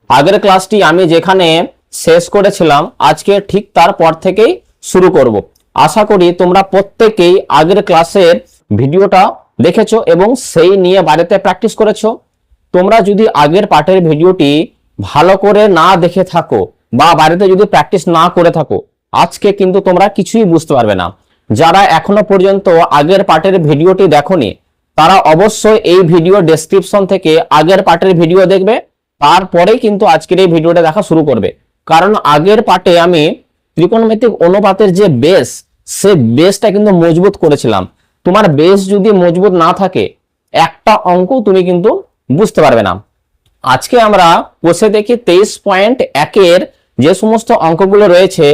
আগের ক্লাসটি আমি যেখানে শেষ করেছিলাম আজকে ঠিক তারপর থেকেই শুরু করব। আশা করি তোমরা প্রত্যেকেই আগের ক্লাসের ভিডিওটা দেখেছো এবং সেই নিয়ে বাড়িতে প্র্যাকটিস করেছো। তোমরা যদি আগের পার্টের ভিডিওটি ভালো করে না দেখে থাকো বা বাড়িতে যদি প্র্যাকটিস না করে থাকো, আজকে কিন্তু তোমরা কিছুই বুঝতে পারবে না। যারা এখনো পর্যন্ত আগের পার্টের ভিডিওটি দেখোনি তারা অবশ্যই এই ভিডিও ডেসক্রিপশন থেকে আগের পার্টের ভিডিও দেখবে, তারপরেই কিন্তু আজকের এই ভিডিওটা দেখা শুরু করবে। কারণ আগের পার্টে আমি ত্রিকোণমিতিক অনুপাতের যে বেস, সে বেসটা কিন্তু মজবুত করেছিলাম। তোমার বেস যদি মজবুত না থাকে একটা অঙ্ক তুমি কিন্তু বুঝতে পারবে না। আজকে আমরা কোষে দেখি 23.1 যে সমস্ত অঙ্কগুলো রয়েছে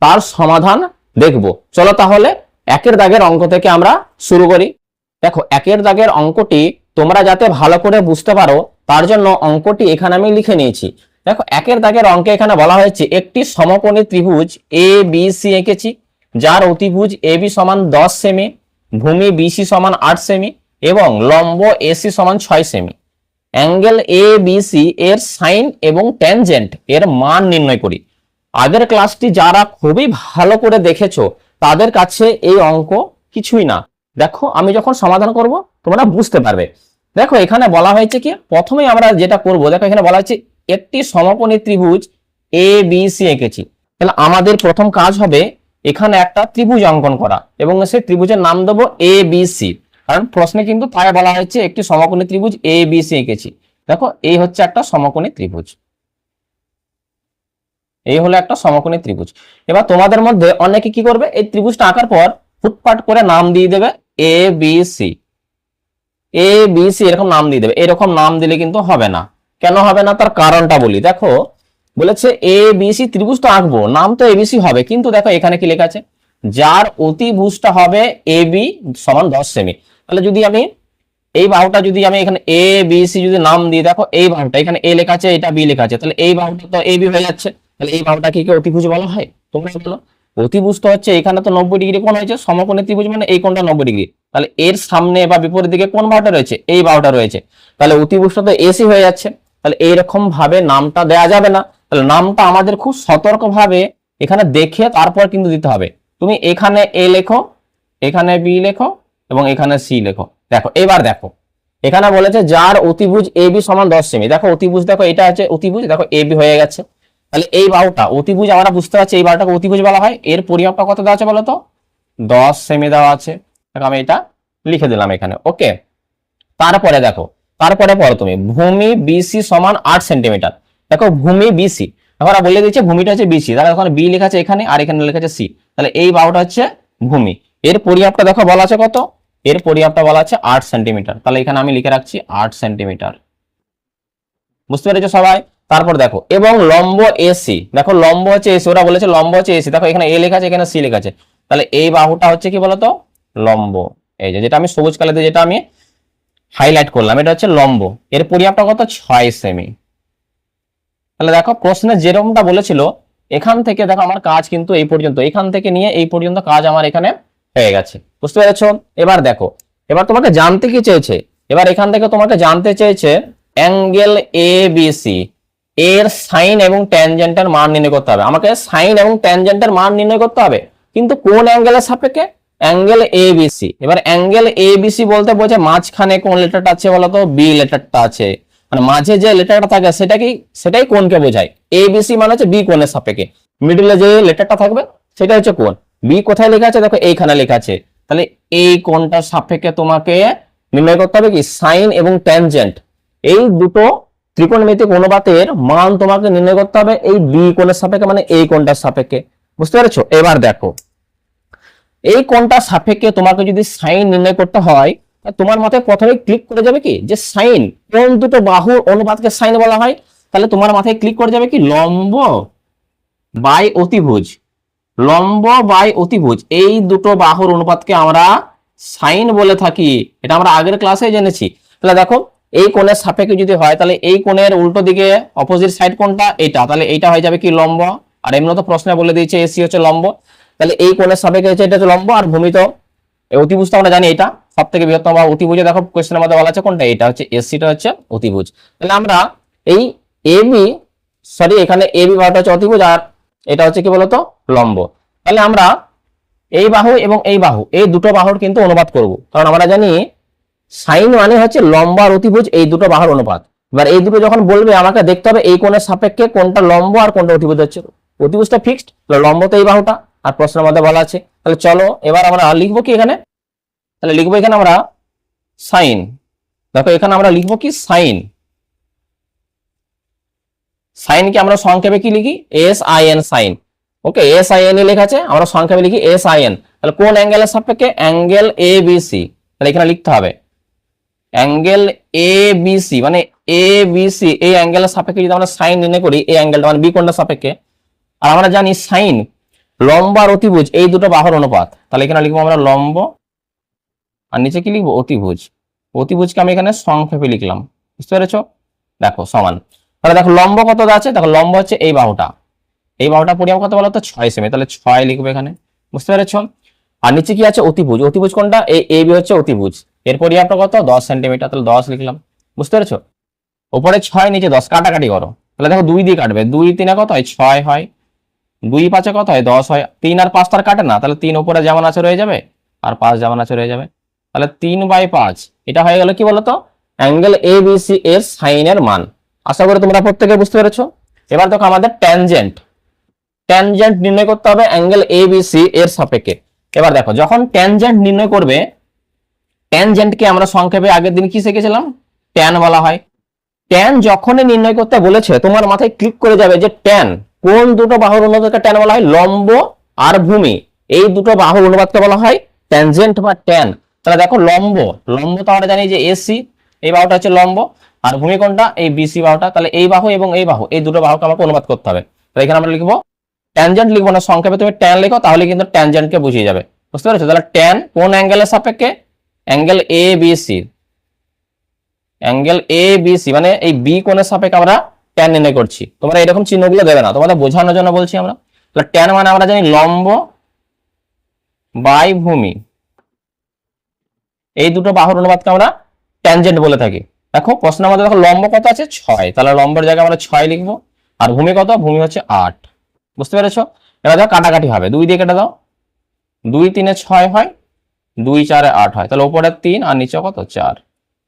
তার সমাধান দেখব। চলো তাহলে একের দাগের অঙ্ক থেকে আমরা শুরু করি। দেখো, একের দাগের অঙ্কটি তোমরা যাতে ভালো করে বুঝতে পারো তার জন্য অঙ্কটি এখানে আমি লিখে নিয়েছি। দেখো, একের দাগের অঙ্কে এখানে বলা হয়েছে একটি সমকোণী ত্রিভুজ এ বি সি এঁকেছি, যার অতিভুজ এ বি সমান 10 সেমি, ভূমি বিসি সমান 8 সেমি এবং লম্ব এসি সমান 6 সেমি। অ্যাঙ্গেল এ বি সি এর সাইন এবং ট্যানজেন্ট এর মান নির্ণয় করি। আগের ক্লাসটি যারা খুবই ভালো করে দেখেছো তাদের কাছে এই অঙ্ক কিছুই না। দেখো, আমি যখন সমাধান করব তোমরা বুঝতে পারবে। দেখো, এখানে বলা হয়েছে কি, প্রথমে আমরা যেটা করব, দেখো এখানে বলা হয়েছে একটি সমকোণী ত্রিভুজ এ বি সি এঁকেছি। তাহলে আমাদের প্রথম কাজ হবে এখানে একটা ত্রিভুজ অঙ্কন করা এবং সেই ত্রিভুজের নাম দেবো এ বি সি। কারণ প্রশ্নে কিন্তু তাই বলা হয়েছে একটি সমকোণী ত্রিভুজ এ বি সি এঁকেছি। দেখো, এই হচ্ছে একটা সমকোণী ত্রিভুজ, এই হলো একটা সমকোণী ত্রিভুজ। এবার তোমাদের মধ্যে অনেকে কি করবে, এই ত্রিভুজটা আঁকার পর ফুটপাট করে নাম দিয়ে দেবে এ বি সি। এ বি সি এরকম নাম দিয়ে দেবে। এরকম নাম দিলে কিন্তু হবে না। কেন হবে না তার কারণটা বলি। দেখো, বলেছে এ বি সি ত্রিভুজ তো আঁকবো, নাম তো এবিসি হবে, কিন্তু দেখো এখানে কি লেখা আছে, যার অতিভুজটা হবে এ বি সমান 10 সেমি। তাহলে যদি আমি এই বাহুটা যদি আমি এখানে এ বি সি যদি নাম দিই, দেখো এই বাহুটা এখানে এ লেখা আছে, এটা বি লেখা আছে, তাহলে এই বাহুটা তো এ বি হয়ে যাচ্ছে। তাহলে এই বাহুটা কি অতিভুজ বলা হয়? তোমরা বলো। অতিভুজ তো হচ্ছে এখানে তো 90 ডিগ্রি কোণ হয়েছে, সমকোণী ত্রিভুজ মানে এই কোণটা 90 ডিগ্রি। তাহলে এর সামনে বা বিপরীত দিকে কোন বাহুটা রয়েছে? এই বাহুটা রয়েছে। তাহলে অতিভুজটা তো এসি হয়ে যাচ্ছে। তাহলে এইরকম ভাবে নামটা দেয়া যাবে না। তাহলে নামটা আমাদের খুব সতর্ক ভাবে এখানে দেখে তারপর কিন্তু দিতে হবে। তুমি এখানে এ লেখো, এখানে বি লেখো এবং এখানে সি লেখো। দেখো, এবার দেখো এখানে বলেছে যার অতিভুজ এ বি সমান 10 সেমি। দেখো অতিভুজ, দেখো এটা হচ্ছে অতিভুজ, দেখো এ বি হয়ে গেছে। তাহলে এই বাহুটা অতিভুজ আমরা বুঝতে পারছি, এই বাহুটাকে অতিভুজ বলা হয়। এর পরিমাপটা কত দেওয়া আছে বলো তো? 10 সেমি দেওয়া আছে। দেখো আমি এটা লিখে দিলাম এখানে, ওকে। তারপরে দেখো, তারপরে পড়ো তুমি, ভূমি বিসি সমান 8 সেন্টিমিটার। দেখো ভূমি বিসি, এখন বলে দিচ্ছে ভূমিটা হচ্ছে বিসি, তাহলে ওখানে বি লেখা আছে এখানে আর এখানে লেখা আছে সি। তাহলে এই বাহুটা হচ্ছে ভূমি। এর পরিমাপটা দেখো বলা আছে কত, এর পরিমাপটা বলা আছে 8 সেন্টিমিটার। তাহলে এখানে আমি লিখে রাখছি 8 সেন্টিমিটার। বুঝতে পেরেছো সবাই? তারপর দেখো, এবং লম্ব এসি, দেখো লম্ব হচ্ছে এসি, ওরা বলেছে লম্ব হচ্ছে এসি। দেখো এখানে এ লেখা আছে, এখানে সি লেখা আছে। তাহলে এই বাহুটা হচ্ছে কি বলতো? লম্ব। এই যে যেটা আমি সবুজ কালার দিয়ে যেটা আমি হাইলাইট করলাম, এটা হচ্ছে লম্ব। এর পরিমাপটা কত? 6 সেমি। তাহলে দেখো প্রশ্নে যেরকমটা বলেছিল এখান থেকে দেখো আমার কাজ কিন্তু এই পর্যন্ত, এখান থেকে নিয়ে এই পর্যন্ত কাজ আমার এখানে হয়ে গেছে। বুঝতে পেরেছো? এবার দেখো, এবার তোমাকে জানতে কি চেয়েছে, এবার এখান থেকে তোমাকে জানতে চেয়েছে অ্যাঙ্গেল এ বি সি এর সাইন এবং ট্যানজেন্টের মান নির্ণয় করতে হবে। আমাকে সাইন এবং ট্যানজেন্টের মান নির্ণয় করতে হবে, কিন্তু কোন অ্যাঙ্গেলের সাপেক্ষে? Angle A B C. এবার অ্যাঙ্গেল এ বি সি বলতে বোঝে মাঝখানে কোন লেটারটা আছে বলতো? বি লেটারটা আছে। মানে মাঝে যে লেটারটা থাকে সেটাই কোণকে বোঝায়। এ বি সি মানে হচ্ছে বি কোণের সাপেক্ষে, মিডলে যে লেটারটা থাকবে সেটা হচ্ছে কোণ। বি কোথায় লেখা আছে? দেখো এইখানে লেখা আছে। তাহলে এই কোণটার সাপেক্ষে তোমাকে নির্ণয় করতে হবে কি? সাইন এবং ট্যানজেন্ট, এই দুটো ত্রিকোণমিতিক অনুপাতের মান তোমাকে নির্ণয় করতে হবে এই বি কোণের সাপেক্ষে, মানে এই কোণটার সাপেক্ষে। বুঝতে পেরেছো? এবার দেখো, এই কোণটার সাপেক্ষে তোমাকে যদি সাইন নির্ণয় করতে হয়, তোমার মাথায় প্রথমে ক্লিক করে যাবে কি, যে সাইন, কোন দুটো বাহুর অনুপাতকে সাইন বলা হয়? তাহলে তোমার মাথায় ক্লিক করে যাবে কি, লম্ব বাই অতিভুজ। লম্ব বাই অতিভুজ, এই দুটো বাহুর অনুপাতকে আমরা সাইন বলে থাকি। এটা আমরা আগের ক্লাসে জেনেছি। তাহলে দেখো, এই কোণের সাপেক্ষে যদি হয় তাহলে এই কোণের উল্টো দিকে অপোজিট সাইড কোনটা? এটা। তাহলে এইটা হয়ে যাবে কি, লম্ব। আর এমনি তো প্রশ্নে বলে দিয়েছে এসি হচ্ছে লম্ব। তাহলে এই কোণের সাপেক্ষে হচ্ছে এটা হচ্ছে লম্ব, আর ভূমি তো অতিভুজ তো আমরা জানি এটা সব থেকে বৃহত্তম। বা অতিভুজে দেখো কোশ্চেনের মধ্যে বলা আছে কোনটা? এটা হচ্ছে এসিটা হচ্ছে অতিভুজ। তাহলে আমরা এই এ বি সরি এখানে এ বি বাহুটা হচ্ছে অতিভুজ আর এটা হচ্ছে কি বলতো লম্ব। তাহলে আমরা এই বাহু এবং এই বাহু এই দুটো বাহুর কিন্তু অনুপাত করব, কারণ আমরা জানি সাইন মানে হচ্ছে লম্ব আর অতিভুজ এই দুটো বাহুর অনুপাত। এবার এই দুটো যখন বলবে আমাকে দেখতে হবে এই কোণের সাপেক্ষে কোনটা লম্ব আর কোনটা অতিভুজ হচ্ছে। অতিভুজটা ফিক্সড, লম্ব তো এই বাহুটা আর প্রশ্নের মধ্যে বলা আছে। তাহলে চলো এবার আমরা লিখবো কি এখানে, তাহলে লিখবো এখানে আমরা সাইন। দেখো এখানে আমরা লিখবো কি সাইন, সাইনকে আমরা সংক্ষেপে কি লিখি S I N sine. Okay S I N লেখা আছে, আমরা সংক্ষেপে লিখি এস আই এন। তাহলে কোন অ্যাঙ্গেলের সাপেক্ষে, অ্যাঙ্গেল এ বি সি। তাহলে এখানে লিখতে হবে অ্যাঙ্গেল এ বি সি, মানে এ বি সি এই অ্যাঙ্গেলের সাপেক্ষে যদি আমরা সাইন নির্ণয় করি এই অ্যাঙ্গেলটা মানে বি কোণটার সাপেক্ষে, আর আমরা জানি সাইন লম্ব আর অতিভুজ এই দুটো বাহুর অনুপাত। তাহলে এখানে লিখবো আমরা লম্ব আর নিচে কি লিখবো অতিভুজ। অতিভুজকে আমি এখানে সংক্ষেপে লিখলাম, বুঝতে পেরেছো? দেখো সমান। তাহলে দেখো লম্ব কত আছে, দেখো লম্ব হচ্ছে এই বাহুটা, এই বাহুটা পরিমাপ কত বলো তো 6 সেমি, তাহলে 6 লিখবো এখানে, বুঝতে পেরেছো? আর নিচে কি আছে অতিভুজ, অতিভুজ কোনটা এই এ বি হচ্ছে অতিভুজ, এর পরিমাপটা কত 10 সেন্টিমিটার, তাহলে 10 লিখলাম, বুঝতে পেরেছো? উপরে 6 নিচে 10, কাটাকাটি করো। তাহলে দেখো 2 দিয়ে কাটবে, 2 3 কত হয় 6 হয়, 2 5 কত হয় 10 হয়, 3 আর 5 তার কাটে না, তাহলে 3 উপরে যেমন আছে রয়ে যাবে আর 5 যেমন আছে রয়ে যাবে। তাহলে 3/5 এটা হয়ে গেল কি বলতো অ্যাঙ্গেল এ বি সি এর সাইনের মান। আশা করি তোমরা প্রত্যেকে বুঝতে পেরেছো। এবার দেখো আমাদের ট্যানজেন্ট, ট্যানজেন্ট নির্ণয় করতে হবে অ্যাঙ্গেল এ বি সি এর সাপেক্ষে। এবার দেখো যখন ট্যানজেন্ট নির্ণয় করবে, ট্যানজেন্টকে আমরা সংক্ষেপে আগের দিন কি শিখেছিলাম ট্যান বলা হয়। ট্যান যখনই নির্ণয় করতে বলেছে তোমার মাথায় ক্লিক করে যাবে যে ট্যান কোন দুটো বাহুর অনুপাতকে ট্যান বলা হয়, লম্ব আর ভূমি এই দুটো বাহুর অনুপাতকে বলা হয় ট্যানজেন্ট বা ট্যান। তাহলে দেখো লম্ব, লম্ব তো আমরা জানি যে এসি এই বাহুটা হচ্ছে লম্ব, আর ভূমি কোনটা এই বিসি বাহুটা। তাহলে এই বাহু এবং এই বাহু এই দুটো বাহুকে আমাকে অনুপাত করতে হবে। তাহলে এখানে আমরা লিখবো ট্যানজেন্ট, লিখবো না সংক্ষেপে তুমি ট্যান লিখো, তাহলে কিন্তু ট্যানজেন্টকে বুঝিয়ে যাবে, বুঝতে পেরেছো? তাহলে ট্যান কোন অ্যাঙ্গেলের সাপেক্ষে, angle A B C, angle A B C মানে এই বি কোণের সাপেক্ষে আমরা ট্যান নির্ণয় করছি। তোমরা এরকম চিহ্নগুলো দেবে না, তোমাদের বোঝানোর জন্য বলছি আমরা। তাহলে ট্যান মানে আমরা জানি লম্ব বাই ভূমি এই দুটো বাহুর অনুপাতকে আমরা ট্যানজেন্ট বলে থাকি। দেখো প্রশ্নের মধ্যে দেখো লম্ব কত আছে 6, তাহলে লম্বের জায়গায় আমরা 6 লিখবো, আর ভূমি কত, ভূমি হচ্ছে 8, বুঝতে পেরেছো? এবার দেখো কাটাকাটি হবে, 2 দিয়ে কেটে দাও, 2 3 6 হয়, 2 4 8 হয়, তাহলে উপরে 3 আর নিচে কত 4,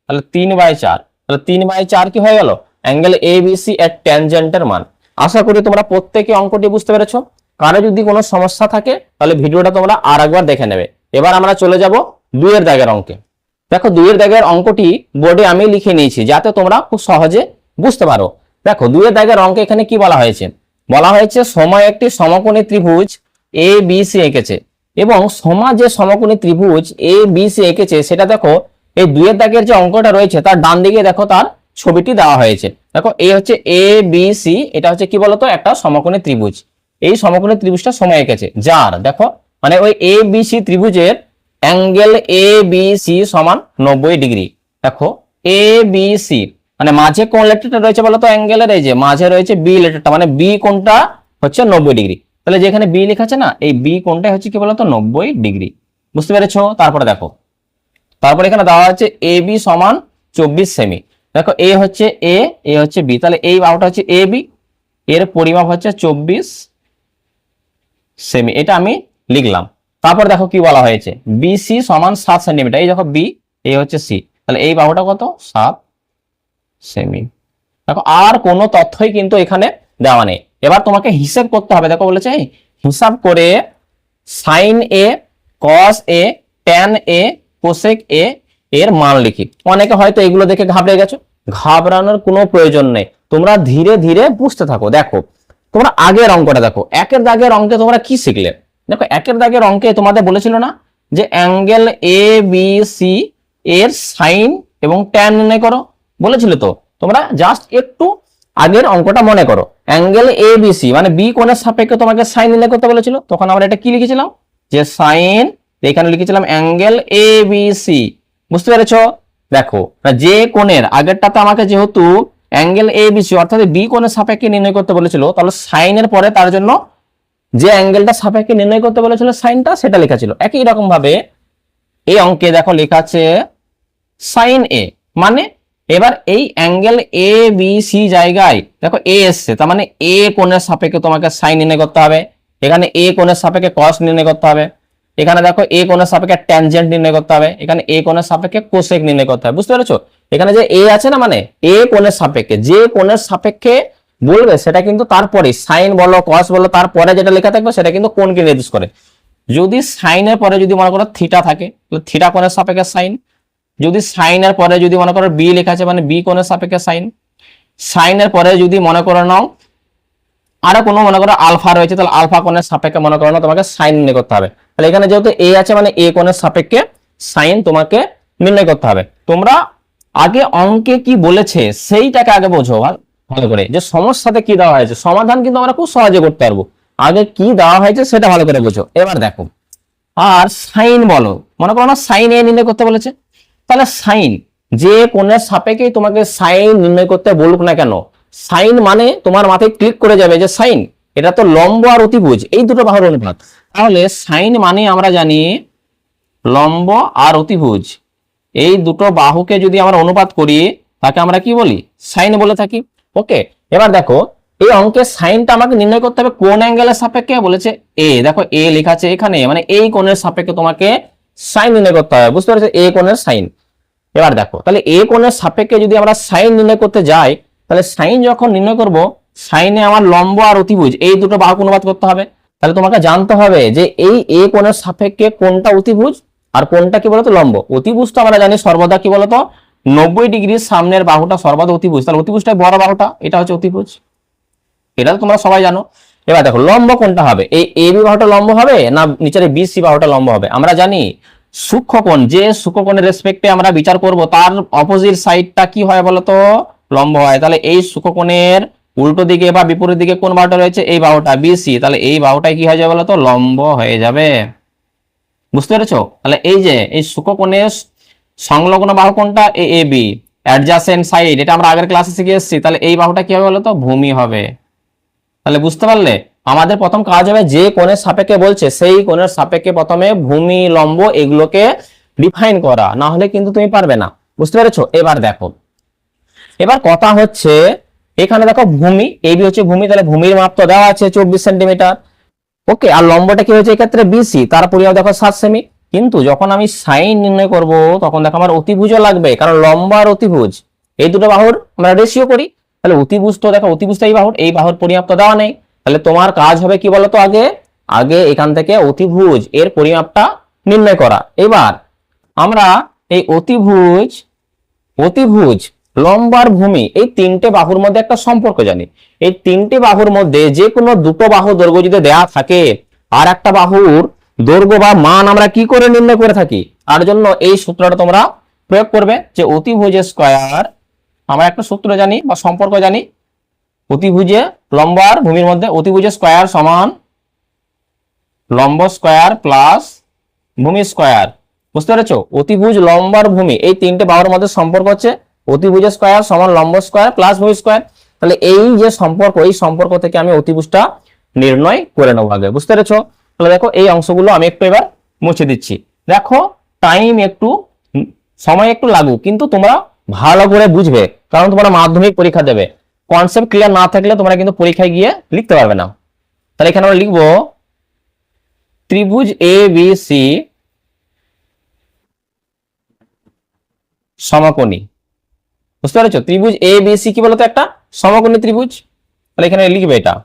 তাহলে 3/4। তাহলে 3/4 কি হয়ে গেল অ্যাঙ্গেল এ বি সি এর ট্যানজেন্টের মান। আশা করি তোমরা প্রত্যেকে অঙ্কটি বুঝতে পেরেছো। কারো যদি কোনো সমস্যা থাকে তাহলে ভিডিওটা তোমরা আর একবার দেখে নেবে। এবার আমরা চলে যাব 2 এর দাগের অঙ্কে। দেখো 2 এর দাগের অঙ্কটি বোর্ডে আমি লিখে নিয়েছি যাতে তোমরা খুব সহজে বুঝতে পারো। দেখো 2 এর দাগের অঙ্কে এখানে কি বলা হয়েছে, বলা হয়েছে সময় একটি সমকোণী ত্রিভুজ এ বি সি এঁকেছে, এবং সমা যে সমকোণী ত্রিভুজ এ বি সি এঁকেছে সেটা দেখো এই 2 এর দাগের যে অঙ্কটা রয়েছে তার ডান দিকে দেখো তার ছবিটি দেওয়া হয়েছে। দেখো এই হচ্ছে এ বি সি, এটা হচ্ছে কি বলতো একটা সমকোণী ত্রিভুজ। এই সমকোণী ত্রিভুজটা সময় এঁকেছে যার দেখো মানে ওই এ বি সি ত্রিভুজের অ্যাঙ্গেল এ বি সি সমান 90 ডিগ্রি। দেখো এ বি সি মানে মাঝে কোন লেটারটা রয়েছে বলতো অ্যাঙ্গেলের, এই যে মাঝে রয়েছে বি লেটারটা, মানে বি কোণটা হচ্ছে 90 ডিগ্রি। তাহলে যেখানে বি লেখা আছে না এই বি কোণটা হচ্ছে কি বলতো 90 ডিগ্রি, বুঝতে পেরেছো? তারপরে দেখো তারপরে এখানে দেওয়া আছে এ বি সমান 24 সেমি। দেখো এ হচ্ছে এ হচ্ছে বি, তাহলে এই বাহুটা হচ্ছে এ বি, এর পরিমাপ হচ্ছে 24 সেমি, এটা আমি লিখলাম। তারপর দেখো কি বলা হয়েছে বিসি সমান 7 সেন্টিমিটার, এই দেখো বি এ হচ্ছে সি, তাহলে এই বাহুটা কত 7 সেমি। দেখো আর কোনো তথ্যই কিন্তু এখানে দেওয়া নেই। এবার তোমাকে হিসাব করতে হবে। দেখো বলেছে হিসাব করে sine A, cos A, tan A, cosec A এর মান লিখি। অনেকে হয়তো এগুলো দেখে ঘাবড়ে গেছো, ঘাবড়ানোর কোনো প্রয়োজন নেই, তোমরা ধীরে ধীরে বুঝতে থাকো। দেখো তোমরা আগের অঙ্কটা দেখো, একের দাগের অঙ্কে তোমরা কি শিখলে? দেখো একের দাগের অঙ্কে তোমাদের বলেছিল না যে অ্যাঙ্গেল এ বি সি এর সাইন এবং ট্যান নির্ণয় করো, বলেছিল তো? তোমরা জাস্ট একটু আগের অঙ্কটা মনে করো। অ্যাঙ্গেল এ বি সি মানে বি কোণের সাপেক্ষে তোমাকে সাইন নির্ণয় করতে বলেছিল, তখন আমরা এটা কি লিখেছিলাম যে সাইন, এখানে লিখেছিলাম অ্যাঙ্গেল এ বি সি, বুঝতে পেরেছো? দেখো যে কোণের আগেরটাতে আমাকে যেহেতু অ্যাঙ্গেল এ বি সি অর্থাৎ বি কোণের সাপেক্ষে নির্ণয় করতে বলেছিল, তাহলে সাইনের পরে তার জন্য যে অ্যাঙ্গেলটা সাপেক্ষে নির্ণয় করতে বলেছিল সাইনটা সেটা লেখা ছিল। একই রকম ভাবে এই অঙ্কে দেখো লেখা আছে সাইন এ মানে এবার এই অ্যাঙ্গেল এ বি সি জায়গায় দেখো এ এসছে, তার মানে এ কোণের সাপেক্ষে তোমাকে সাইন নির্ণয় করতে হবে, এখানে এ কোণের সাপেক্ষে কস নির্ণয় করতে হবে, এখানে দেখো এ কোণের সাপেক্ষে ট্যানজেন্ট নির্ণয় করতে হবে, এখানে এ কোণের সাপেক্ষে কোসেক নির্ণয় করতে হবে। বুঝতে পেরেছো? এখানে যে এ আছে না, মানে এ কোণের সাপেক্ষে, যে কোণের সাপেক্ষে বলবে সেটা কিন্তু তারপরে সাইন বলো কস বলো তারপরে যেটা লেখা থাকবে সেটা কিন্তু কোণকে নির্দেশ করে। যদি সাইনের পরে যদি মনে করো থিটা থাকে তাহলে থিটা কোণের সাপেক্ষে সাইন, যদি সাইনের পরে যদি মনে করো বি লেখা আছে মানে বি কোণের সাপেক্ষে সাইন, সাইনের পরে যদি মনে করো নাও আরো কোনো মনে করো আলফা রয়েছে তাহলে আলফা কোণের সাপেক্ষে মনে করো না তোমাকে সাইন নির্ণয় করতে হবে। তাহলে এখানে যেহেতু এ আছে মানে এ কোণের সাপেক্ষে সাইন তোমাকে নির্ণয় করতে হবে। তোমরা আগে অঙ্কে কি বলেছে সেইটাকে আগে বোঝো ভালো করে, যে সমস্যাতে কি দেওয়া হয়েছে, সমাধান কিন্তু আমরা খুব সহজে করতে পারবো। আগে কি দেওয়া হয়েছে সেটা ভালো করে বোঝো। এবার দেখো, আর সাইন বলো, মনে করো না সাইন এ নির্ণয় করতে বলেছে, তাহলে সাইন যে কোণের সাপেক্ষে তোমাকে সাইন নির্ণয় করতে বলুক না কেন, সাইন মানে তোমার মাথায় ক্লিক করে যাবে যে সাইন এটা তো লম্ব আর অতিভুজ এই দুটো বাহুর অনুপাত। তাহলে সাইন মানে আমরা জানি লম্ব আর অতিভুজ এই দুটো বাহুকে যদি আমরা অনুপাত করি তাকে আমরা কি বলি, সাইন বলে থাকি। ওকে, এবার দেখো এই অঙ্কের সাইনটা আমাকে নির্ণয় করতে হবে কোন অ্যাঙ্গেলের সাপেক্ষে বলেছে এ, দেখো এ লেখা আছে এখানে, মানে এই কোণের সাপেক্ষে তোমাকে সাইন নির্ণয় করতে হবে। বুঝতে পারছো? এ কোণের সাইন। এবার দেখো তাহলে এ কোণের সাপেক্ষে যদি আমরা সাইন নির্ণয় করতে যাই তাহলে সাইন যখন নির্ণয় করব সাইনে আমার লম্ব আর অতিভুজ এই দুটো বাহুকে অনুপাত করতে হবে। তাহলে তোমাকে জানতে হবে যে এই এ কোণের সাপেক্ষে কোনটা অতিভুজ আর কোনটা কি বলতো লম্ব। অতিভুজ তো আমরা জানি সর্বদা কি বলতো 90 ডিগ্রির সামনের বাহুটা সর্বদা অতিভুজ, তাহলে অতিভুজটা বড় বাহুটা এটা হচ্ছে অতিভুজ, এটা তো তোমরা সবাই জানো। এবার দেখো লম্ব কোনটা হবে, এই এ বি বাহুটা লম্ব হবে না নিচের বি সি বাহুটা লম্ব হবে। আমরা জানি সূক্ষ্মকোণ, যে সূক্ষ্মকোণের রেসপেক্টে আমরা বিচার করব তার অপোজিট সাইডটা কি হয় বলতো লম্ব হয়। তাহলে এই সূক্ষ্মকোণের উল্টো দিকে বা বিপরীত দিকে কোন বাহুটা রয়েছে এই বাহুটা বিসি, তাহলে এই বাহুটাই কি হয়ে যাবে বলতো লম্ব হয়ে যাবে। বুঝতে পেরেছো? তাহলে এই যে এই সূক্ষ্মকোণের সংলগ্ন বাহু কোনটা এ এ বি, অ্যাডজাসেন্ট সাইড এটা আমরা আগের ক্লাসে শিখে এসেছি, তাহলে এই বাহুটা কি হবে বলতো ভূমি হবে। তাহলে বুঝতে পারলে আমাদের প্রথম কাজ হবে যে কোণের সাপেক্ষে বলছে সেই কোণের সাপেক্ষে প্রথমে ভূমি লম্ব এগুলোকে ডিফাইন করা, না হলে কিন্তু তুমি পারবে না। বুঝতে পেরেছো? এবার দেখো, এবার কথা হচ্ছে এখানে দেখো ভূমি এবি হচ্ছে ভূমি, তাহলে ভূমির মাপ তো দেওয়া আছে 24 সেন্টিমিটার। ওকে, আর লম্বটা কি হয়েছে এক্ষেত্রে বিসি, তার পরিমাপ দেখো 7 সেমি। কিন্তু যখন আমি সাইন নির্ণয় করব তখন দেখো আমার অতিভুজও লাগবে, কারণ লম্ব আর অতিভুজ এই দুটো বাহুর আমরা রেশিও করি। তাহলে অতিভুজ তো দেখো অতিভুজটা এই বাহুর পরিমাপ তো দেওয়া নেই। তাহলে তোমার কাজ হবে কি বলতো আগে আগে এখান থেকে অতিভুজ এর পরিমাপটা নির্ণয় করা। এবার আমরা এই অতিভুজ অতিভুজ লম্ব আর ভূমি এই তিনটে বাহুর মধ্যে একটা সম্পর্ক জানি। এই তিনটে বাহুর মধ্যে যে কোনো দুটো বাহু দৈর্ঘ্য যদি দেয়া থাকে আর একটা বাহুর দৈর্ঘ্য বা মান আমরা কি করে নির্ণয় করে থাকি, তার জন্য এই সূত্রটা তোমরা প্রয়োগ করবে যে অতিভুজের স্কয়ার, আমরা একটা সূত্র জানি বা সম্পর্ক জানি অতিভুজে লম্ব আর ভূমির মধ্যে, অতিভুজের স্কয়ার সমান লম্ব স্কয়ার প্লাস ভূমি স্কয়ার। বুঝতে পেরেছো? অতিভুজ লম্ব আর ভূমি এই তিনটে বাহুর মধ্যে সম্পর্ক হচ্ছে অতিভুজ স্কয়ার সমান লম্ব স্কয়ার প্লাস ভূমি স্কয়ার। তাহলে এই যে সম্পর্ক এই সম্পর্ক থেকে আমি অতিভুজটা নির্ণয় করে নেবো আগে। বুঝতে পেরেছো? তাহলে দেখো এই অংশগুলো আমি একটু এবার মুছে দিচ্ছি। দেখো টাইম একটু সময় একটু লাগুক কিন্তু তোমরা ভালো করে বুঝবে, কারণ তোমরা মাধ্যমিক পরীক্ষা দেবে, কনসেপ্ট ক্লিয়ার না থাকলে তোমরা কিন্তু পরীক্ষায় গিয়ে লিখতে পারবে না। তাহলে এখানে আমরা লিখবো ত্রিভুজ এ বি সি সমকোণী। বুঝতে পারছো? ত্রিভুজ এ বি সি কি বলতো একটা সমকোণী ত্রিভুজ। তাহলে এখানে লিখবে এটা,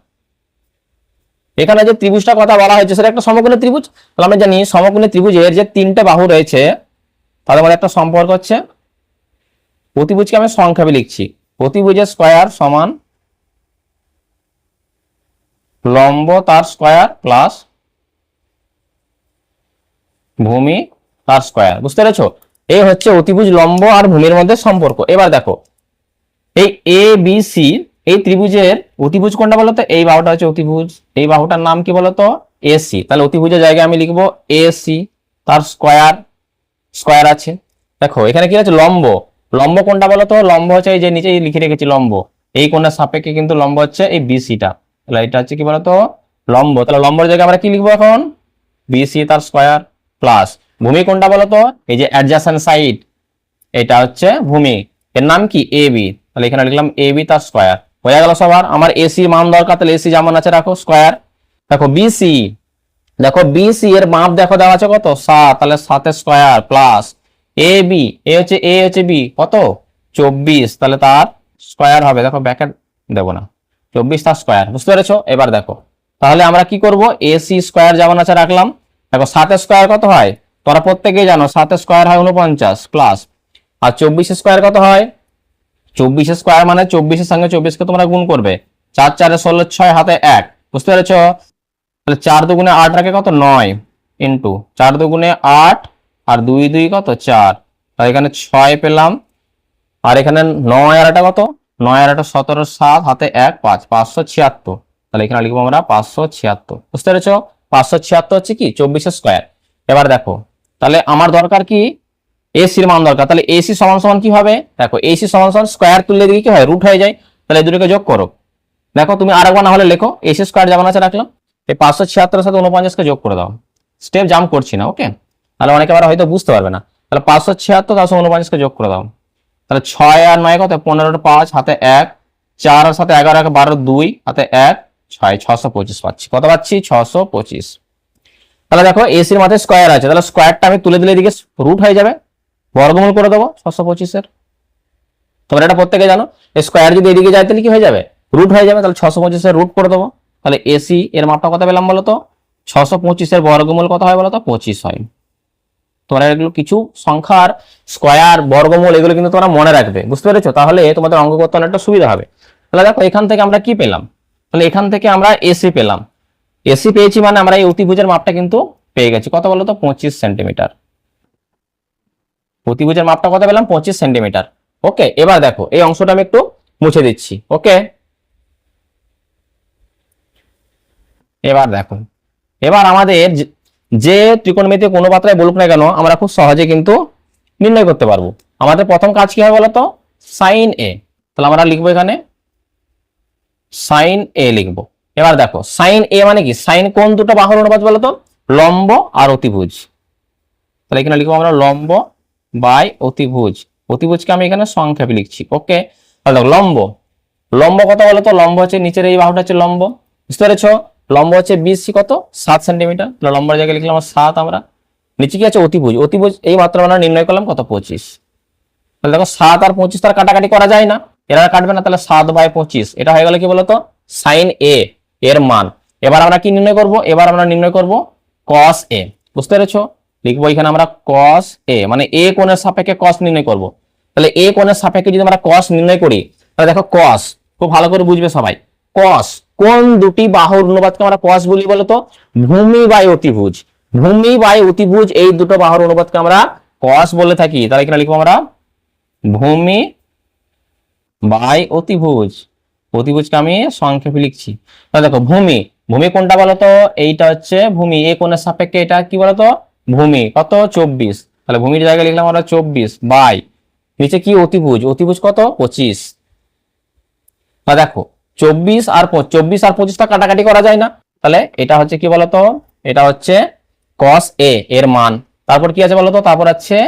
এখানে যে ত্রিভুজটা কথা বলা হয়েছে সেটা একটা সমকোণী ত্রিভুজ। তাহলে আমরা জানি সমকোণী ত্রিভুজের যে তিনটে বাহু রয়েছে তাদের মধ্যে একটা সম্পর্ক হচ্ছে অতিভুজকে আমি সংক্ষেপে লিখছি অতিভুজের স্কয়ার সমান লম্ব তার স্কয়ার প্লাস ভূমি তার স্কয়ার। বুঝতে পেরেছো? এই হচ্ছে অতিভুজ লম্ব আর ভূমির মধ্যে সম্পর্ক। এবার দেখো এই এ বি সি এই ত্রিভুজের অতিভুজ কোনটা বলতো এই বাহুটা হচ্ছে অতিভুজ, এই বাহুটার নাম কি বলতো এসি। তাহলে অতিভুজের জায়গায় আমি লিখবো এসি তার স্কয়ার, স্কয়ার আছে। দেখো এখানে কি আছে লম্ব, লম্ব কোনটা বলতো লম্ব হচ্ছে এই যে নিচে লিখে রেখেছি লম্ব, এই কোণের সাপেক্ষে কিন্তু লম্ব হচ্ছে এই বিসিটা। তাহলে এটা হচ্ছে কি বলতো লম্ব। তাহলে লম্বর জায়গায় আমরা কি লিখবো এখন বিসি তার স্কয়ার প্লাস ভূমি কোনটা বলতো এই যে অ্যাডজাসেন্ট সাইড এটা হচ্ছে ভূমি, এর নাম কি এ বি, তাহলে এখানে লিখলাম এ বি তার স্কোয়ার। হয়ে গেল সবার। আমার এসি মান দরকার, তাহলে এসি যেমন আছে রাখো স্কোয়ার। দেখো বিসি, দেখো বিসি এর মাপ দেখো দেওয়া আছে কত 7, তাহলে 7 স্কোয়ার প্লাস এ বি, এ হচ্ছে বি কত 24, তাহলে তার স্কোয়ার হবে। দেখো ব্র্যাকেট দেবো না, 24 তার স্কোয়ার। বুঝতে পেরেছো? এবার দেখো তাহলে আমরা কি করব, এসি স্কোয়ার যেমন আছে রাখলাম। দেখো 7 স্কোয়ার কত হয়, তোমরা প্রত্যেকেই জানো 7 স্কোয়ার হয় 49 প্লাস, আর 24 স্কোয়ার কত হয়, 24 স্কোয়ার মানে 24 এর সঙ্গে 24 কে তোমরা গুণ করবে, 4 4 16 6 হাতে 1। বুঝতে পেরেছো? তাহলে 4 দুগুণে 8 রাখে কত 9 ইন্টু 4 দুগুণে 8 আর 2 2 কত 4, তাহলে এখানে 6 পেলাম। আর এখানে 9 আর এটা কত 9 আর এটা 17 7 হাতে 1 5, 576। তাহলে এখানে লিখবো আমরা 576। বুঝতে পেরেছো? 576 হচ্ছে কি 24 স্কোয়ার। এবার দেখো তাহলে আমার দরকার কি, এসির মান দরকার। তাহলে এসি সমান সমান কি হবে, দেখো এসি সমান সমান স্কোয়ার তুললে দিকে কি হয় রুট হয়ে যায়, তাহলে এই দুটোকে যোগ করো। দেখো তুমি আরেকবার না হলে লেখো, এসি স্কোয়ার যেমন আছে রাখলাম, এই 576 সাথে 49 কে যোগ করে দাও। স্টেপ জাম্প করছি না, ওকে? তাহলে অনেকে আবার হয়তো বুঝতে পারবে না। তাহলে 576 তার সাথে 49 কে যোগ করে দাও। তাহলে 6 আর 9 কত 15 5 হাতে 1, 4 আর সাথে 11 1 12 2 হাতে 1 6, 625 পাচ্ছি। কত পাচ্ছি 625। তাহলে দেখো এসির মাথায় স্কোয়ার আছে, তাহলে স্কোয়ারটা আমি তুলে দিলে এদিকে রুট হয়ে যাবে, বর্গমূল করে দেবো 625 তোমরা এটা প্রত্যেকে জানো। স্কোয়ার যদি এদিকে যায় তাহলে কি হয়ে যাবে রুট হয়ে যাবে, তাহলে 625 রুট করে দেবো। তাহলে এসি এর মাপটা কত পেলাম বলতো, 625 বর্গমূল কত হয় বলতো 25 হয়। তোমরা এগুলো কিছু সংখ্যার স্কোয়ার বর্গমূল এগুলো কিন্তু তোমরা মনে রাখবে। বুঝতে পেরেছো? তাহলে তোমাদের অঙ্ক করতে অনেকটা সুবিধা হবে। তাহলে দেখো এখান থেকে আমরা কি পেলাম, তাহলে এখান থেকে আমরা এসি পেলাম। এসি পেয়েছি মানে আমরা এই অতিভুজের মাপটা কিন্তু পেয়ে গেছি। কত বলতো 25 সেন্টিমিটার। অতিভুজের মাপটা কত পেলাম 25 সেন্টিমিটার। ওকে, এবার দেখো এই অংশটা আমি একটু মুছে দিচ্ছি। ওকে, এবার দেখো, এবার আমাদের যে ত্রিকোণমিতিক অনুপাতটাই বলুক না কেন আমরা খুব সহজে কিন্তু নির্ণয় করতে পারবো। আমাদের প্রথম কাজ কি হবে বলতো, সাইন এ। তাহলে আমরা লিখবো এখানে সাইন এ লিখবো। এবার দেখো সাইন এ মানে কি, সাইন কোন দুটো বাহুর অনুপাত বলতো, লম্ব আর অতিভুজ। তাহলে এখানে লিখবো আমরা লম্ব বাই অতিভুজ। অতিভুজকে আমি এখানে সংক্ষেপে লিখছি। ওকে, তাহলে দেখো লম্ব, লম্ব কত বলতো, লম্ব হচ্ছে নিচের এই বাহুটা হচ্ছে লম্ব। বুঝতে পেরেছো? লম্ব হচ্ছে বিসি কত 7 সেন্টিমিটার। তাহলে লম্বের জায়গায় লিখলাম 7 আমরা। নিচে কি আছে অতিভুজ, অতিভুজ এই মাত্র আমরা নির্ণয় করলাম কত 25। তাহলে দেখো 7 আর 25 তার কাটাকাটি করা যায় না, এরা কাটবে না, তাহলে 7/25 এটা হয়ে গেল কি বলতো সাইন এ এর মান। এবার আমরা কি নির্ণয় করব, এবার আমরা নির্ণয় করব কস এ। বুঝতে পেরেছো? লিখবো এখানে আমরা কস এ মানে এ কোণের সাপেক্ষে কস নির্ণয় করব। তাহলে এ কোণের সাপেক্ষে যদি আমরা কস নির্ণয় করি, তাহলে দেখো কস খুব ভালো করে বুঝবে সবাই। কস কোন দুটি বাহুর অনুপাতকে আমরা কস বলি বলতো, ভূমি বাই অতিভুজ। ভূমি বাই অতিভুজ এই দুটো বাহুর অনুপাতকে আমরা কস বলে থাকি। তাহলে এখানে লিখবো আমরা ভূমি বাই অতিভুজ। অতিভুজকে আমি সংক্ষেপে লিখছি। তাহলে দেখো ভূমি, ভূমি কোনটা বলতো, এইটা হচ্ছে ভূমি, এ কোণের সাপেক্ষে এটা কি বলতো ভূমি কত 24। তাহলে ভূমির জায়গায় লিখলাম আমরা 24 বাই নিচে কি অতিভুজ, অতিভুজ কত 25। তা দেখো 24 আর 25 টা কাটাকাটি করা যায় না, তাহলে এটা হচ্ছে কি বলতো, এটা হচ্ছে cos a এর মান। তারপর কি আছে বলতো, তারপর আছে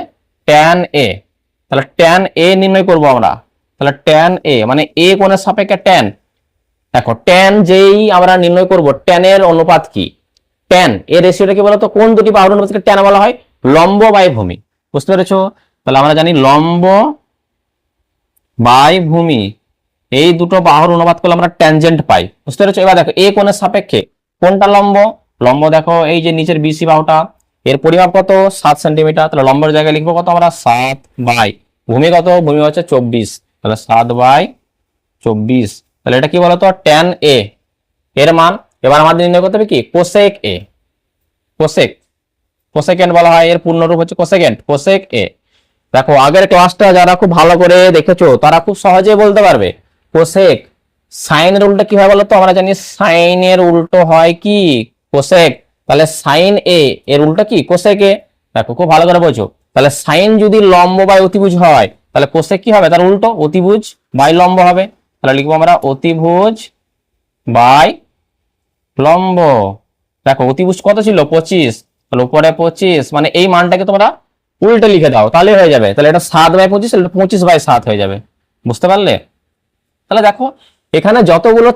tan a। তাহলে tan a নির্ণয় করব আমরা। তাহলে tan a মানে a কোণের সাপেক্ষে tan। দেখো tan যেই আমরা নির্ণয় করব, tan এর অনুপাত কি, tan এর রেশিওটা কি বলতো, কোন দুটি বাহুর অনুপাতকে tan বলা হয়, লম্ব বাই ভূমি। বুঝতে পেরেছো? তাহলে আমরা জানি লম্ব বাই ভূমি এই দুটো বাহুর অনুপাত করলে আমরা ট্যানজেন্ট পাই। বুঝতে পেরেছো? এবার দেখো এ কোণের সাপেক্ষে কোনটা লম্ব, লম্ব দেখো এই যে নিচের বিসি বাহুটা, এর পরিমাপ কত 7 সেন্টিমিটার। তাহলে লম্বের জায়গায় লিখবো কত আমরা 7 বাই ভূমি কত, ভূমি হচ্ছে 24, তাহলে 7/24। তাহলে এটা কি বলতো ট্যান এ এর মান। এবার আমাদের নির্ণয় করতে হবে কি কোসেক এ। কোসেক, কোসেকেন্ড বলা হয়, এর পূর্ণরূপ হচ্ছে কোসেকেন্ড, কোসেক এ। দেখো আগের ক্লাসটা যারা খুব ভালো করে দেখেছো তারা খুব সহজে বলতে পারবে কোসেক। সাইনের উল্টো কি হয় বলতো, আমরা জানি সাইনের উল্টো হয় কি কোসেক। তাহলে সাইন এ এর উল্টো কি কোসেক এ। দেখো খুব ভালো করে বোঝো। তাহলে সাইন যদি লম্ব বাই অতিভুজ হয়, তাহলে কোসেক কি হবে তার উল্টো অতিভুজ বাই লম্ব হবে। তাহলে লিখবো আমরা অতিভুজ বাই লম্ব। দেখো অতিভুজ কত ছিল 25, তাহলে উপরে 25 মানে এই মানটাকে তোমরা উল্টে লিখে দাও, তাহলে হয়ে যাবে। তাহলে এটা 7/25, এটা 25/7 হয়ে যাবে। বুঝতে পারলে? তাহলে দেখো এখানে যতগুলো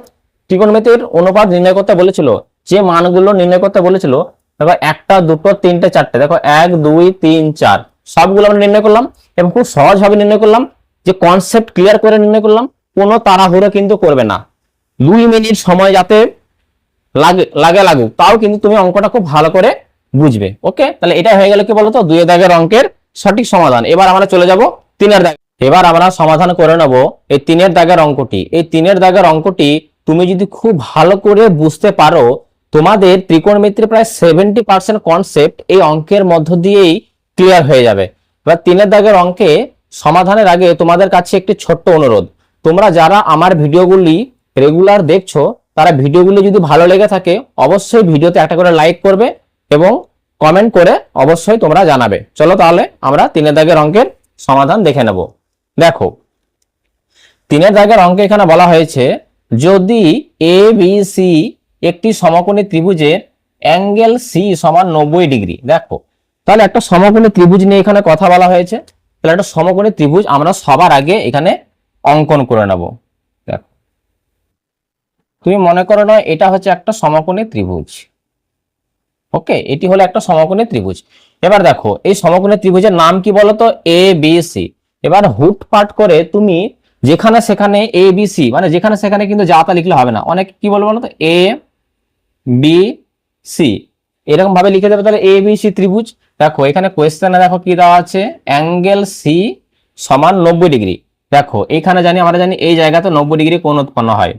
ত্রিকোণমিতির অনুপাত নির্ণয় করতে বলেছিল, যে মানগুলো নির্ণয় করতে বলেছিল, দেখো 1টা 2টো 3টে 4টে, দেখো 1 2 3 4 সবগুলো আমরা নির্ণয় করলাম এবং খুব সহজভাবে নির্ণয় করলাম, যে কনসেপ্ট ক্লিয়ার করে নির্ণয় করলাম। কোনো তাড়াহুড়ো কিন্তু করবে না, 2 মিনিট সময় যাতে লাগুক, তাও কিন্তু তুমি অঙ্কটা খুব ভালো করে বুঝবে। ওকে, তাহলে এটা হয়ে গেল কি বলতো 2 দাগের অঙ্কের সঠিক সমাধান। এবার আমরা চলে যাব 3 দাগে। এবার আমরা সমাধান করে নেব এই 3 দাগের অঙ্কটি। এই 3 দাগের অঙ্কটি তুমি যদি খুব ভালো করে বুঝতে পারো, তোমাদের ত্রিকোণমিতির প্রায় 70% কনসেপ্ট এই অঙ্কের মধ্য দিয়েই ক্লিয়ার হয়ে যাবে। এবার 3 দাগের অঙ্কে সমাধানের আগে তোমাদের কাছে একটি ছোট্ট অনুরোধ, তোমরা যারা আমার ভিডিওগুলি রেগুলার দেখছো, তারা ভিডিওগুলি যদি ভালো লেগে থাকে অবশ্যই ভিডিওতে একটা করে লাইক করবে এবং কমেন্ট করে অবশ্যই তোমরা জানাবে। চলো তাহলে আমরা 3 দাগের অঙ্কের সমাধান দেখে নেব। দেখো 3 দাগের অঙ্কে এখানে বলা হয়েছে, যদি এ বি সি একটি সমকোণী ত্রিভুজের অ্যাঙ্গেল সি সমান 90 ডিগ্রি। দেখো তাহলে একটা সমকোণী ত্রিভুজ নিয়ে এখানে কথা বলা হয়েছে। তাহলে একটা সমকোণী ত্রিভুজ আমরা সবার আগে এখানে অঙ্কন করে নেব। দেখো তুমি মনে করো না এটা হচ্ছে একটা সমকোণী ত্রিভুজ। ওকে, এটি হলো একটা সমকোণী ত্রিভুজ। এবার দেখো এই সমকোণী ত্রিভুজের নাম কি বলতো? এ বি সি। এবার হুটপাট করে তুমি যেখানে সেখানে এ বি সি মানে যেখানে সেখানে কিন্তু যা তা লিখলে হবে না। অনেক কি বলবো বলতো, এ বি সি এরকম ভাবে লিখে দেবে। তাহলে এ বি সি ত্রিভুজ। দেখো এখানে কোয়েশ্চেনে দেখো কি দেওয়া আছে, অ্যাঙ্গেল সি সমান 90 ডিগ্রি। দেখো এখানে আমরা জানি এই জায়গাতে 90 ডিগ্রি কোণ উৎপন্ন হয়।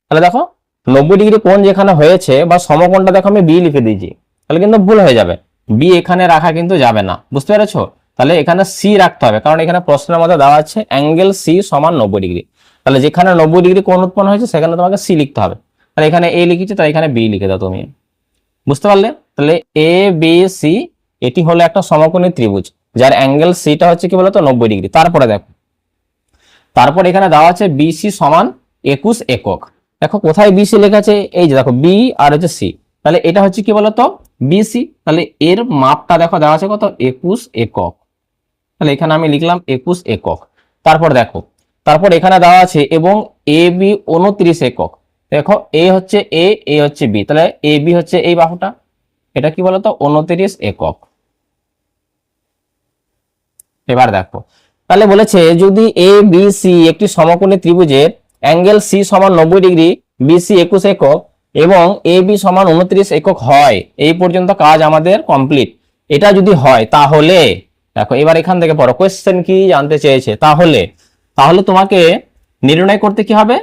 তাহলে দেখো 90 ডিগ্রি কোণ যেখানে হয়েছে বা সমকোণটা দেখো আমি বি লিখে দিয়েছি, তাহলে কিন্তু ভুল হয়ে যাবে। বি এখানে রাখা কিন্তু যাবে না, বুঝতে পেরেছো? তাহলে এখানে সি রাখতে হবে, কারণ এখানে প্রশ্নের মধ্যে দেওয়া আছে অ্যাঙ্গেল সি সমান 90 ডিগ্রি। তাহলে যেখানে 90 ডিগ্রি কোণ উৎপন্ন হয়েছে সেখানে তোমাকে সি লিখতে হবে। তাহলে এখানে এ লিখেছি, তাই এখানে বি লিখে দাও তুমি। বুঝতে পারলে? তাহলে এ বি সি এটি হলো একটা সমকোণী ত্রিভুজ যার অ্যাঙ্গেল সিটা হচ্ছে কি বলতো 90 ডিগ্রি। তারপরে দেখো, তারপর এখানে দেওয়া আছে বিসি সমান 21 একক। দেখো কোথায় বিসি লেখা আছে, এই যে দেখো বি আর হচ্ছে সি, তাহলে এটা হচ্ছে কি বলতো বিসি। তাহলে এর মাপটা দেখো দেওয়া আছে কত, 21 একক। তাহলে এখানে আমি লিখলাম 21 একক। তারপর দেখো, তারপর এখানে দেওয়া আছে এবং এ বি 29 একক। দেখো এ হচ্ছে এ হচ্ছে বি, তাহলে এ বি হচ্ছে এই বাহুটা, এটা কি বলতো 29 একক। এবার দেখো তাহলে বলেছে, যদি এ বি সি একটি সমকোণী ত্রিভুজের অ্যাঙ্গেল সি সমান 90 ডিগ্রি, বিসি 21 একক এবং এ বি সমান 29 একক হয়, এই পর্যন্ত কাজ আমাদের কমপ্লিট। এটা যদি হয় তাহলে দেখো এবার এখান থেকে পড়ো কোয়েশ্চেন কি জানতে চেয়েছে। তাহলে তোমাকে নির্ণয় করতে কি হবে,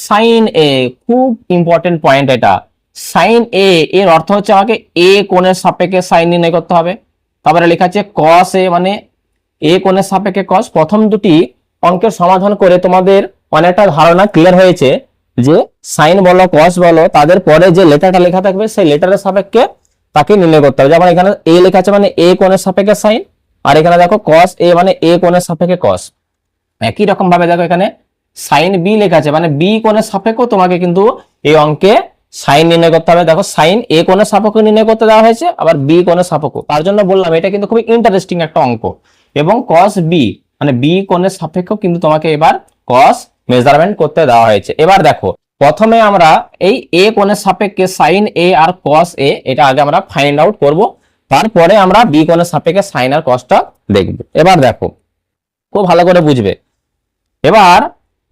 সাইন এ। খুব ইম্পর্টেন্ট পয়েন্ট এটা। সাইন এ এর অর্থ হচ্ছে আমাকে এ কোণের সাপেক্ষে সাইন নির্ণয় করতে হবে। তারপরে লেখা আছে কস এ, মানে এ কোণের সাপেক্ষে কস। প্রথম দুটি অঙ্কের সমাধান করে তোমাদের অনেকটা ধারণা ক্লিয়ার হয়েছে যে সাইন বলো কস বলো তাদের পরে যে লেটারটা লেখা থাকবে সেই লেটারের সাপেক্ষে তাকে নির্ণয় করতে হবে। যেমন এখানে এ লেখা আছে মানে এ কোণের সাপেক্ষে সাইন, আর এখানে দেখো কস এ মানে এ কোণের সাপেক্ষে কস। একই রকম ভাবে দেখো এখানে সাইন বি লেখা আছে মানে বি কোণের সাপেক্ষে তোমাকে কিন্তু এই অঙ্কে সাইন নির্ণয় করতে হবে। দেখো সাইন এ কোণের সাপেক্ষে নির্ণয় করতে দেওয়া হয়েছে, আবার বি কোণের সাপেক্ষে। তার জন্য বললাম এটা কিন্তু খুবই ইন্টারেস্টিং একটা অঙ্ক। এবং কস বি মানে বি কোণের সাপেক্ষে কিন্তু তোমাকে এবার কস মেজারমেন্ট করতে দেওয়া হয়েছে। এবার দেখো প্রথমে আমরা এই এ কোণের সাপেক্ষে সাইন এ আর কস এ এটা আগে আমরা ফাইন্ড আউট করব, তারপরে আমরা বি কোণের সাপেক্ষে সাইন আর কসটা দেখব। এবার দেখো খুব ভালো করে বুঝবে। এবার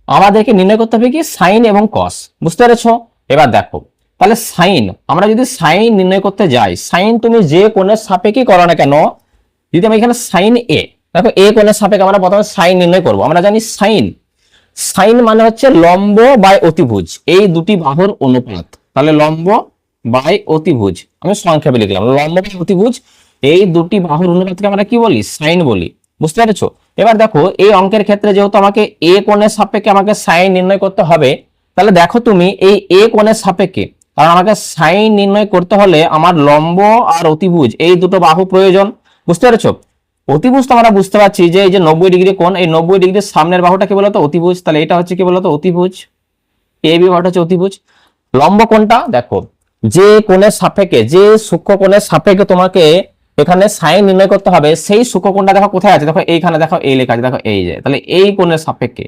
আমাদেরকে নির্ণয় করতে হবে কি সাইন এবং কস, বুঝতে পেরেছো? এবার দেখো তাহলে সাইন, আমরা যদি সাইন নির্ণয় করতে যাই, সাইন তুমি যে কোণের সাপেক্ষে করো না কেন, যদি আমি এখানে সাইন এ, দেখো এ কোণের সাপেক্ষে আমরা প্রথমে সাইন নির্ণয় করব। আমরা জানি সাইন মানে হচ্ছে লম্ব বাই অতিভুজ, এই দুটি বাহুর অনুপাত। তাহলে লম্ব বাই অতিভুজ, আমি সংক্ষেপে লিখলাম লম্ব বাই অতিভুজ, এই দুটি বাহুর অনুপাতকে আমরা কি বলি, সাইন বলি। বুঝতে পেরেছো? এবার দেখো এই অঙ্কের ক্ষেত্রে যেহেতু আমাকে এ কোণের সাপেক্ষে আমাকে সাইন নির্ণয় করতে হবে, তাহলে দেখো তুমি এই এ কোণের সাপেক্ষে, কারণ আমাকে সাইন নির্ণয় করতে হলে আমার লম্ব আর অতিভুজ এই দুটো বাহু প্রয়োজন। বুঝতে পেরেছো? অতিভুজ তো আমরা বুঝতে পারছি যে এই যে 90 ডিগ্রি কোণ, এই 90 ডিগ্রির সামনের বাহুটা কি বলতো অতিভুজ, তাহলে এটা হচ্ছে কি বলতো অতিভুজ, এ বি বাহুটা হচ্ছে অতিভুজ। লম্ব কোণটা দেখো যে কোণের সাপেক্ষে, যে সূক্ষ্ম কোণের সাপেক্ষে তোমাকে এখানে সাইন নির্ণয় করতে হবে, সেই সূক্ষ্মকোণটা দেখো কোথায় আছে, দেখো এইখানে, দেখো এই লেখা আছে, দেখো এই যে, তাহলে এই কোণের সাপেক্ষে,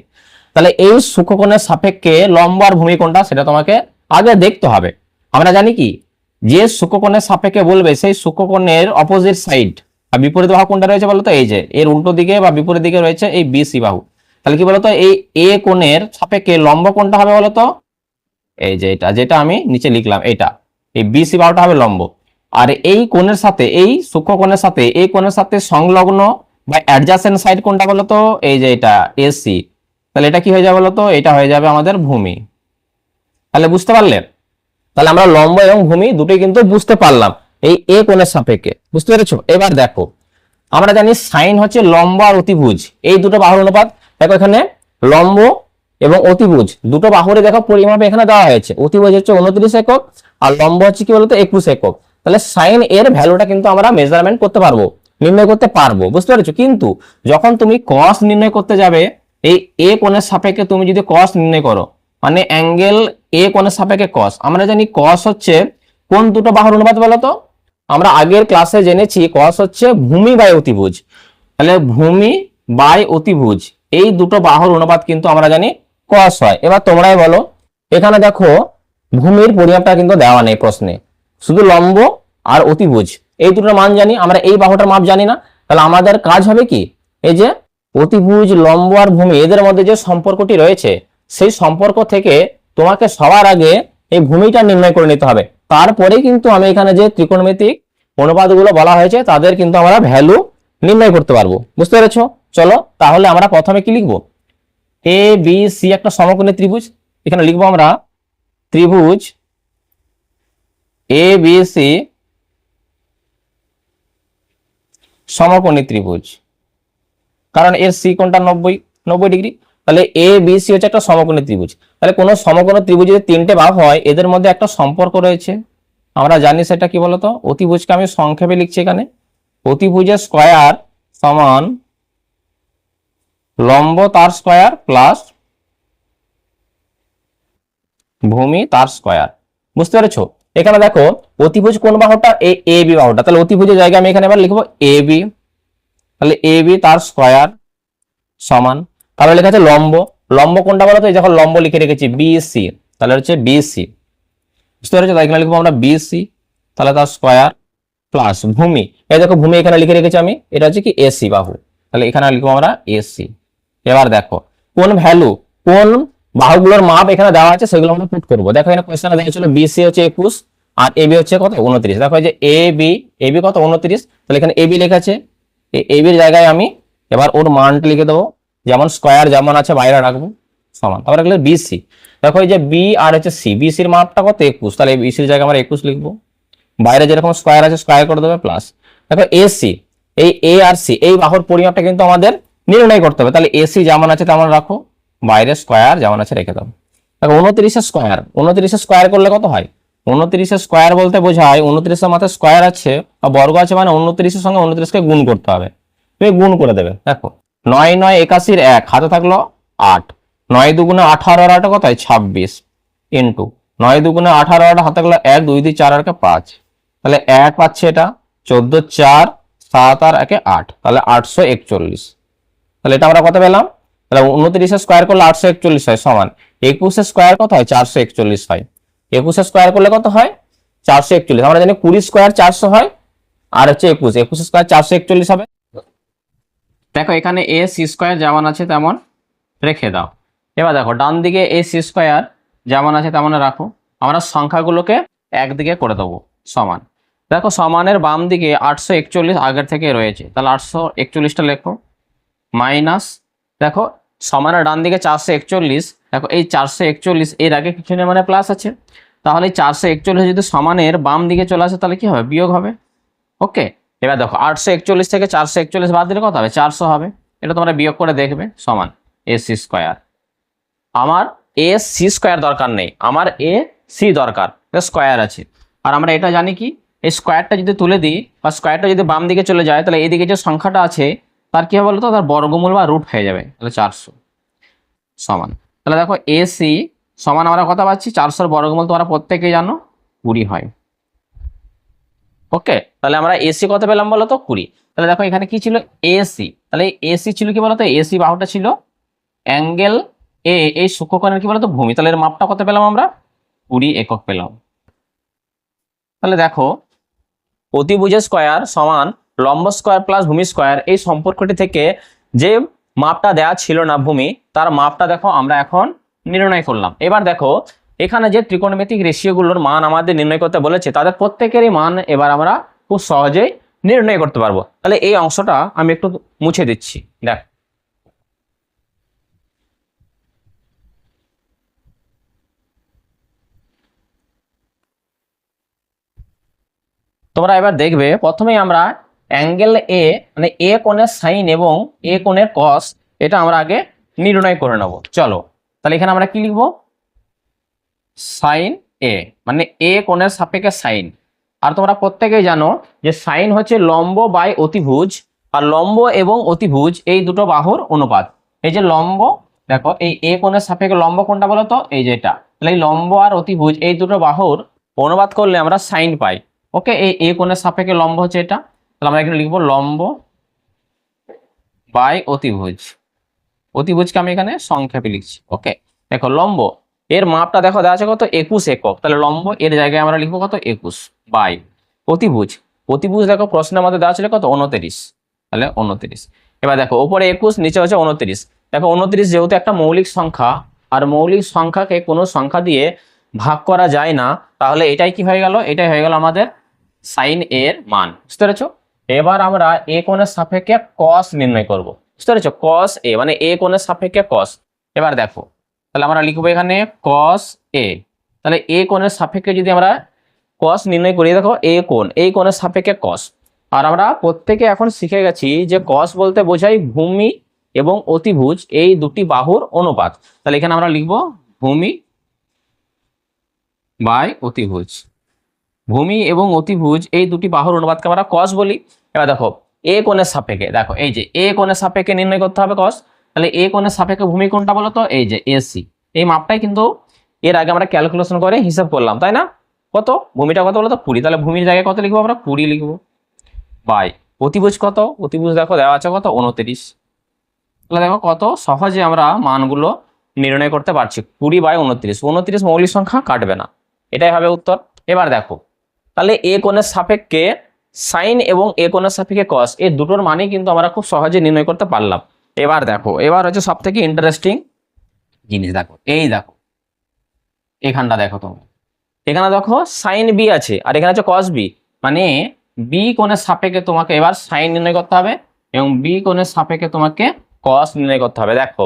তাহলে এই সূক্ষ্মকোণের সাপেক্ষে লম্ব আর ভূমি কোণটা সেটা তোমাকে আগে দেখতে হবে। আমরা জানি কি, যে সূক্ষ্মকোণের সাপেক্ষে বলবে সেই সূক্ষ্মকোণের অপোজিট সাইড আর বিপরীত বাহু কোনটা রয়েছে বলতো, এই যে এর উল্টো দিকে বা বিপরীত দিকে রয়েছে এই বিসি বাহু। তাহলে কি বলতো, এই এ কোণের সাপেক্ষে লম্ব কোণটা হবে বলতো, এই যে এটা যেটা আমি নিচে লিখলাম, এটা এই বিসি বাহুটা হবে লম্ব। আর এই কোণের সাথে, এই সূক্ষ্মকোণের সাথে এই কোণের সাথে সংলগ্ন বা অ্যাডজাসেন্ট সাইড কোনটা বলতো, এই যে এটা এসি। তাহলে এটা কি হয়ে যাবে বলতো, এটা হয়ে যাবে আমাদের ভূমি। তাহলে বুঝতে পারলে, তাহলে আমরা লম্ব এবং ভূমি দুটোই কিন্তু বুঝতে পারলাম এই এ কোণের সাপেক্ষে, বুঝতে পেরেছো? এবার দেখো, আমরা জানি সাইন হচ্ছে লম্ব আর অতিভুজ এই দুটো বাহুর অনুপাত। দেখো এখানে লম্ব এবং অতিভুজ দুটো বাহুরে দেখো পরিমাপ এখানে দেওয়া হয়েছে, অতিভুজ হচ্ছে 29 একক আর লম্ব হচ্ছে কি বলতো 21 একক। তাহলে সাইন এর ভ্যালুটা কিন্তু আমরা মেজারমেন্ট করতে পারবো, নির্ণয় করতে পারবো, বুঝতে পেরেছো? কিন্তু যখন তুমি কস নির্ণয় করতে যাবে, এই এ কোণের সাপেক্ষে তুমি যদি কস নির্ণয় করো, মানে অ্যাঙ্গেল এ কোণের সাপেক্ষে কস, আমরা জানি কস হচ্ছে কোন দুটো বাহুর অনুপাত বলতো, আমরা আগের ক্লাসে জেনেছি কস হচ্ছে ভূমি বাই অতিভুজ। তাহলে ভূমি বাই অতিভুজ এই দুটো বাহুর অনুপাত কিন্তু আমরা জানি কস হয়। এবার তোমরাই বলো, এখানে দেখো ভূমির পরিমাপটা কিন্তু দেওয়া নেই প্রশ্নে, শুধু লম্ব আর অতিভুজ এই দুটোর মান জানি, আমরা এই বাহুটার মাপ জানি না। তাহলে আমাদের কাজ হবে কি, এই যে অতিভুজ, লম্ব আর ভূমি এদের মধ্যে যে সম্পর্কটি রয়েছে, সেই সম্পর্ক থেকে তোমাকে সবার আগে এই ভূমিটা নির্ণয় করে নিতে হবে। তারপরে কিন্তু আমি এখানে যে ত্রিকোণমিতিক অনুপাতগুলো বলা হয়েছে তাদের কিন্তু আমরা ভ্যালু নির্ণয় করতে পারবো, বুঝতে পেরেছো? চলো তাহলে আমরা প্রথমে কি লিখবো, এ বি সি একটা সমকোণী ত্রিভুজ, এখানে লিখবো আমরা ত্রিভুজ এ বি সি সমকোণী ত্রিভুজ, কারণ এর সি কোণটা 90 ডিগ্রি। তাহলে এ বি সি হচ্ছে একটা সমকোণী ত্রিভুজ। তাহলে কোনো সমকোণী ত্রিভুজ যদি তিনটে বাহু হয়, এদের মধ্যে একটা সম্পর্ক রয়েছে, আমরা জানি সেটা কি বলতো, অতিভুজকে আমি সংক্ষেপে লিখছি এখানে, অতিভুজের স্কয়ার সমান লম্ব তার স্কয়ার প্লাস ভূমি তার স্কয়ার, বুঝতে পেরেছো? এখানে দেখো অতিভুজ কোন বাহুটা, এ বি বাহুটা, তাহলে অতিভুজের জায়গায় আমি এখানে এবার লিখবো এ বি, তাহলে এ বি তার স্কয়ার সমান, তাহলে লেখা আছে লম্ব, লম্ব কোনটা বলতো, এই যখন লম্ব লিখে রেখেছি বিসি, তাহলে হচ্ছে বিসি, বুঝতে পেরেছো? তাই এখানে লিখবো আমরা বিসি, তাহলে তার স্কয়ার প্লাস ভূমি, এই দেখো ভূমি এখানে লিখে রেখেছি আমি, এটা হচ্ছে কি এসি বাহু, তাহলে এখানে লিখবো আমরা এসি। এবার দেখো কোন ভ্যালু, কোন বাহুগুলোর মাপ এখানে দেওয়া আছে সেগুলো আমরা পুট করবো। দেখো এখানে কোয়েশ্চেনে দেখা ছিল বিসি হচ্ছে 21 আর এবি হচ্ছে কত 29, দেখো যে এবি কত 29, তাহলে এখানে এবি লেখা আছে, এবির জায়গায় আমি এবার ওর মানটা লিখে দেবো, যেমন স্কয়ার যেমন আছে বাইরে রাখবো সমান, তারপরে লিখলে বিসি, দেখো এই যে বি আর হচ্ছে সি, বিসির মাপটা কত 21, তাহলে বিসির জায়গায় আমরা 21 লিখবো, বাইরে যেরকম স্কয়ার আছে স্কয়ার করে দেবে প্লাস, দেখো এসি, এই এ আর সি এই বাহুর পরিমাপটা কিন্তু আমাদের নির্ণয় করতে হবে, তাহলে এসি যেমন আছে তেমন রাখো, বাইরে স্কয়ার যেমন আছে রেখে দাও। দেখো 29 স্কয়ার, 29 স্কয়ার করলে কত হয়, 29 স্কয়ার বলতে বোঝায় 29 এর মাথায় স্কয়ার আছে বা বর্গ আছে, মানে 29 এর সঙ্গে 29 কে গুণ করতে হবে, তুমি গুণ করে দেবে। দেখো 9 9 81 1 হাতে থাকলো 8, 9 দুগুণে 18 আর 8 কত হয় 26 ইন্টু 9 দুগুণে 18 আর 8 হাতে থাকলো 1 2 2 4 আর 5, তাহলে 1 পাচ্ছে এটা 14 4 7 আর 1 8, তাহলে 841, তাহলে এটা আমরা কত পেলাম, তাহলে 29 স্কয়ার করলে 841 হয় সমান 21 স্কয়ার কত হয় 441 হয়, 21 স্কয়ার করলে কত হয় 441, আমরা জানি 20 স্কয়ার 400 হয় আর হচ্ছে 21 স্কয়ার 441 হবে। দেখো এখানে এ সি স্কয়ার যেমন আছে তেমন রেখে দাও। এবার দেখো ডান দিকে এ সি স্কয়ার যেমন আছে তেমন রাখো, আমরা সংখ্যাগুলোকে একদিকে করে দেবো সমান, দেখো সমানের বাম দিকে 841 আগের থেকে রয়েছে, তাহলে 841টা লেখো মাইনাস, দেখো সমানের ডান দিকে 441, দেখো এই 441 এর আগে কিছু নেই মানে প্লাস আছে, তাহলে 441 যদি সমানের বাম দিকে চলে আসে তাহলে কি হবে, বিয়োগ হবে। ওকে, এবার দেখো 841 থেকে 441 বাদ দিলে কত হবে 400 হবে, এটা তোমরা বিয়োগ করে দেখবে সমান এ সি স্কয়ার। আমার এ সি স্কয়ার দরকার নেই, আমার এ সি দরকার, এটা স্কয়ার আছে, আর আমরা এটা জানি কি এই স্কয়ারটা যদি তুলে দিই বা স্কয়ারটা যদি বাম দিকে চলে যায়, তাহলে এইদিকে যে সংখ্যাটা আছে তার কি হবে বলতো, তার বর্গমূল বা রুট হয়ে যাবে, তাহলে 400 সমান, তাহলে দেখো এ সি সমান আমরা কথা পাচ্ছি 400 বর্গমূল তোমরা প্রত্যেকেই জানো 20 হয়। ওকে, তাহলে আমরা এসি কত পেলাম বলো তো 20। তাহলে দেখো এখানে কি ছিল এসি, তাহলে এসি ছিল কি বলতো, এসি বাহুটা ছিল অ্যাঙ্গেল এ, এই সূক্ষ্মকোণের কি বলতো ভূমি, তাহলে এর মাপটা কত পেলাম আমরা 20 একক পেলাম। তাহলে দেখো অতিভুজের স্কয়ার সমান লম্ব স্কয়ার প্লাস ভূমি স্কয়ার, এই সম্পর্কটি থেকে যে মাপটা দেওয়া ছিল না ভূমি, তার মাপটা দেখো আমরা এখন নির্ণয় করলাম। এবার দেখো এখানে যে ত্রিকোণমিতিক রেশিওগুলোর মান আমাদের নির্ণয় করতে বলেছে, তাদের প্রত্যেকেরই মান এবার আমরা খুব সহজেই নির্ণয় করতে পারবো। তাহলে এই অংশটা আমি একটু মুছে দিচ্ছি। দেখ তোমরা এবার দেখবে প্রথমেই আমরা অ্যাঙ্গেল এ মানে এ কোণের সাইন এবং এ কোণের কস, এটা আমরা আগে নির্ণয় করে নেব। চলো তাহলে এখানে আমরা কি লিখবো, সাইন এ মানে এ কোণের সাপেক্ষে সাইন। আর তোমরা প্রত্যেকেই জানো যে সাইন হচ্ছে লম্ব বাই অতিভুজ, আর লম্ব এবং অতিভুজ এই দুটো বাহুর অনুপাত। এই যে লম্ব, দেখো এই এ কোণের সাপেক্ষে লম্ব কোনটা বলো তো, এই যে এটা। তাহলে এই লম্ব আর অতিভুজ এই দুটো বাহুর অনুপাত করলে আমরা সাইন পাই। ওকে, এই এ কোণের সাপেক্ষে লম্ব হচ্ছে এটা, তাহলে আমরা এখানে লিখবো লম্ব বাই অতিভুজ। অতিভুজকে আমি এখানে সংক্ষেপে লিখছি। ওকে, দেখো লম্ব এর মাপটা দেখো দেওয়া আছে কত 21 একক, তাহলে লম্ব এর জায়গায় আমরা লিখবো কত 21 বাই অতিভুজ। অতিভুজ দেখো প্রশ্নের মধ্যে দেওয়া ছিল কত 29, তাহলে 29। এবার দেখো উপরে 21 নিচে হচ্ছে 29। দেখো 29 যেহেতু একটা মৌলিক সংখ্যা, আর মৌলিক সংখ্যাকে কোনো সংখ্যা দিয়ে ভাগ করা যায় না, তাহলে এটাই কি হয়ে গেল, এটাই হয়ে গেল আমাদের সাইন এর মান। বুঝতে পেরেছো? এবার আমরা এ কোণের সাপেক্ষে কস নির্ণয় করব। বুঝতে পেরেছো? কস এ মানে এ কোণের সাপেক্ষে কস। এবার দেখো তাহলে আমরা লিখবো এখানে কস এ। তাহলে এ কোণের সাপেক্ষে যদি আমরা কস নির্ণয় করি, দেখো এ কোণ, এই কোণের সাপেক্ষে কস। আর আমরা প্রত্যেকে এখন শিখে গেছি যে কস বলতে বোঝাই ভূমি এবং অতিভুজ এই দুটি বাহুর অনুপাত। তাহলে এখানে আমরা লিখবো ভূমি বাই অতিভুজ। ভূমি এবং অতিভুজ এই দুটি বাহুর অনুপাতকে আমরা কস বলি। এবার দেখো এ কোণের সাপেক্ষে, দেখো এই যে এ কোণের সাপেক্ষে নির্ণয় করতে হবে কস। তাহলে এ কোণের সাপেক্ষে ভূমি কোনটা বলো তো, এই যে এসি। এই মাপটাই কিন্তু এর আগে আমরা ক্যালকুলেশন করে হিসাব করলাম, তাই না? কত ভূমিটা কত বলো তো 20, তাহলে ভূমির জায়গায় কত লিখবো আমরা 20 লিখবো বাই অতিভুজ কত, অতিভুজ দেখো দেওয়া আছে কত 29। তাহলে দেখো কত সহজে আমরা মানগুলো নির্ণয় করতে পারছি, 20 বাই 29। 29 মৌলিক সংখ্যা কাটবে না, এটাই হবে উত্তর। এবার দেখো তাহলে এ কোণের সাপেক্ষে সাইন এবং এ কোণের সাপেক্ষে কস, এই দুটোর মানই কিন্তু আমরা খুব সহজে নির্ণয় করতে পারলাম। এবার দেখো এবার হচ্ছে সব থেকে ইন্টারেস্টিং জিনিস, দেখো এই দেখো এখানটা দেখো তোমরা, এখানে দেখো সাইন বি আছে আর এখানে আছে কস বি, মানে বি কোণের সাপেক্ষে তোমাকে এবার সাইন নির্ণয় করতে হবে এবং বি কোণের সাপেক্ষে তোমাকে কস নির্ণয় করতে হবে। দেখো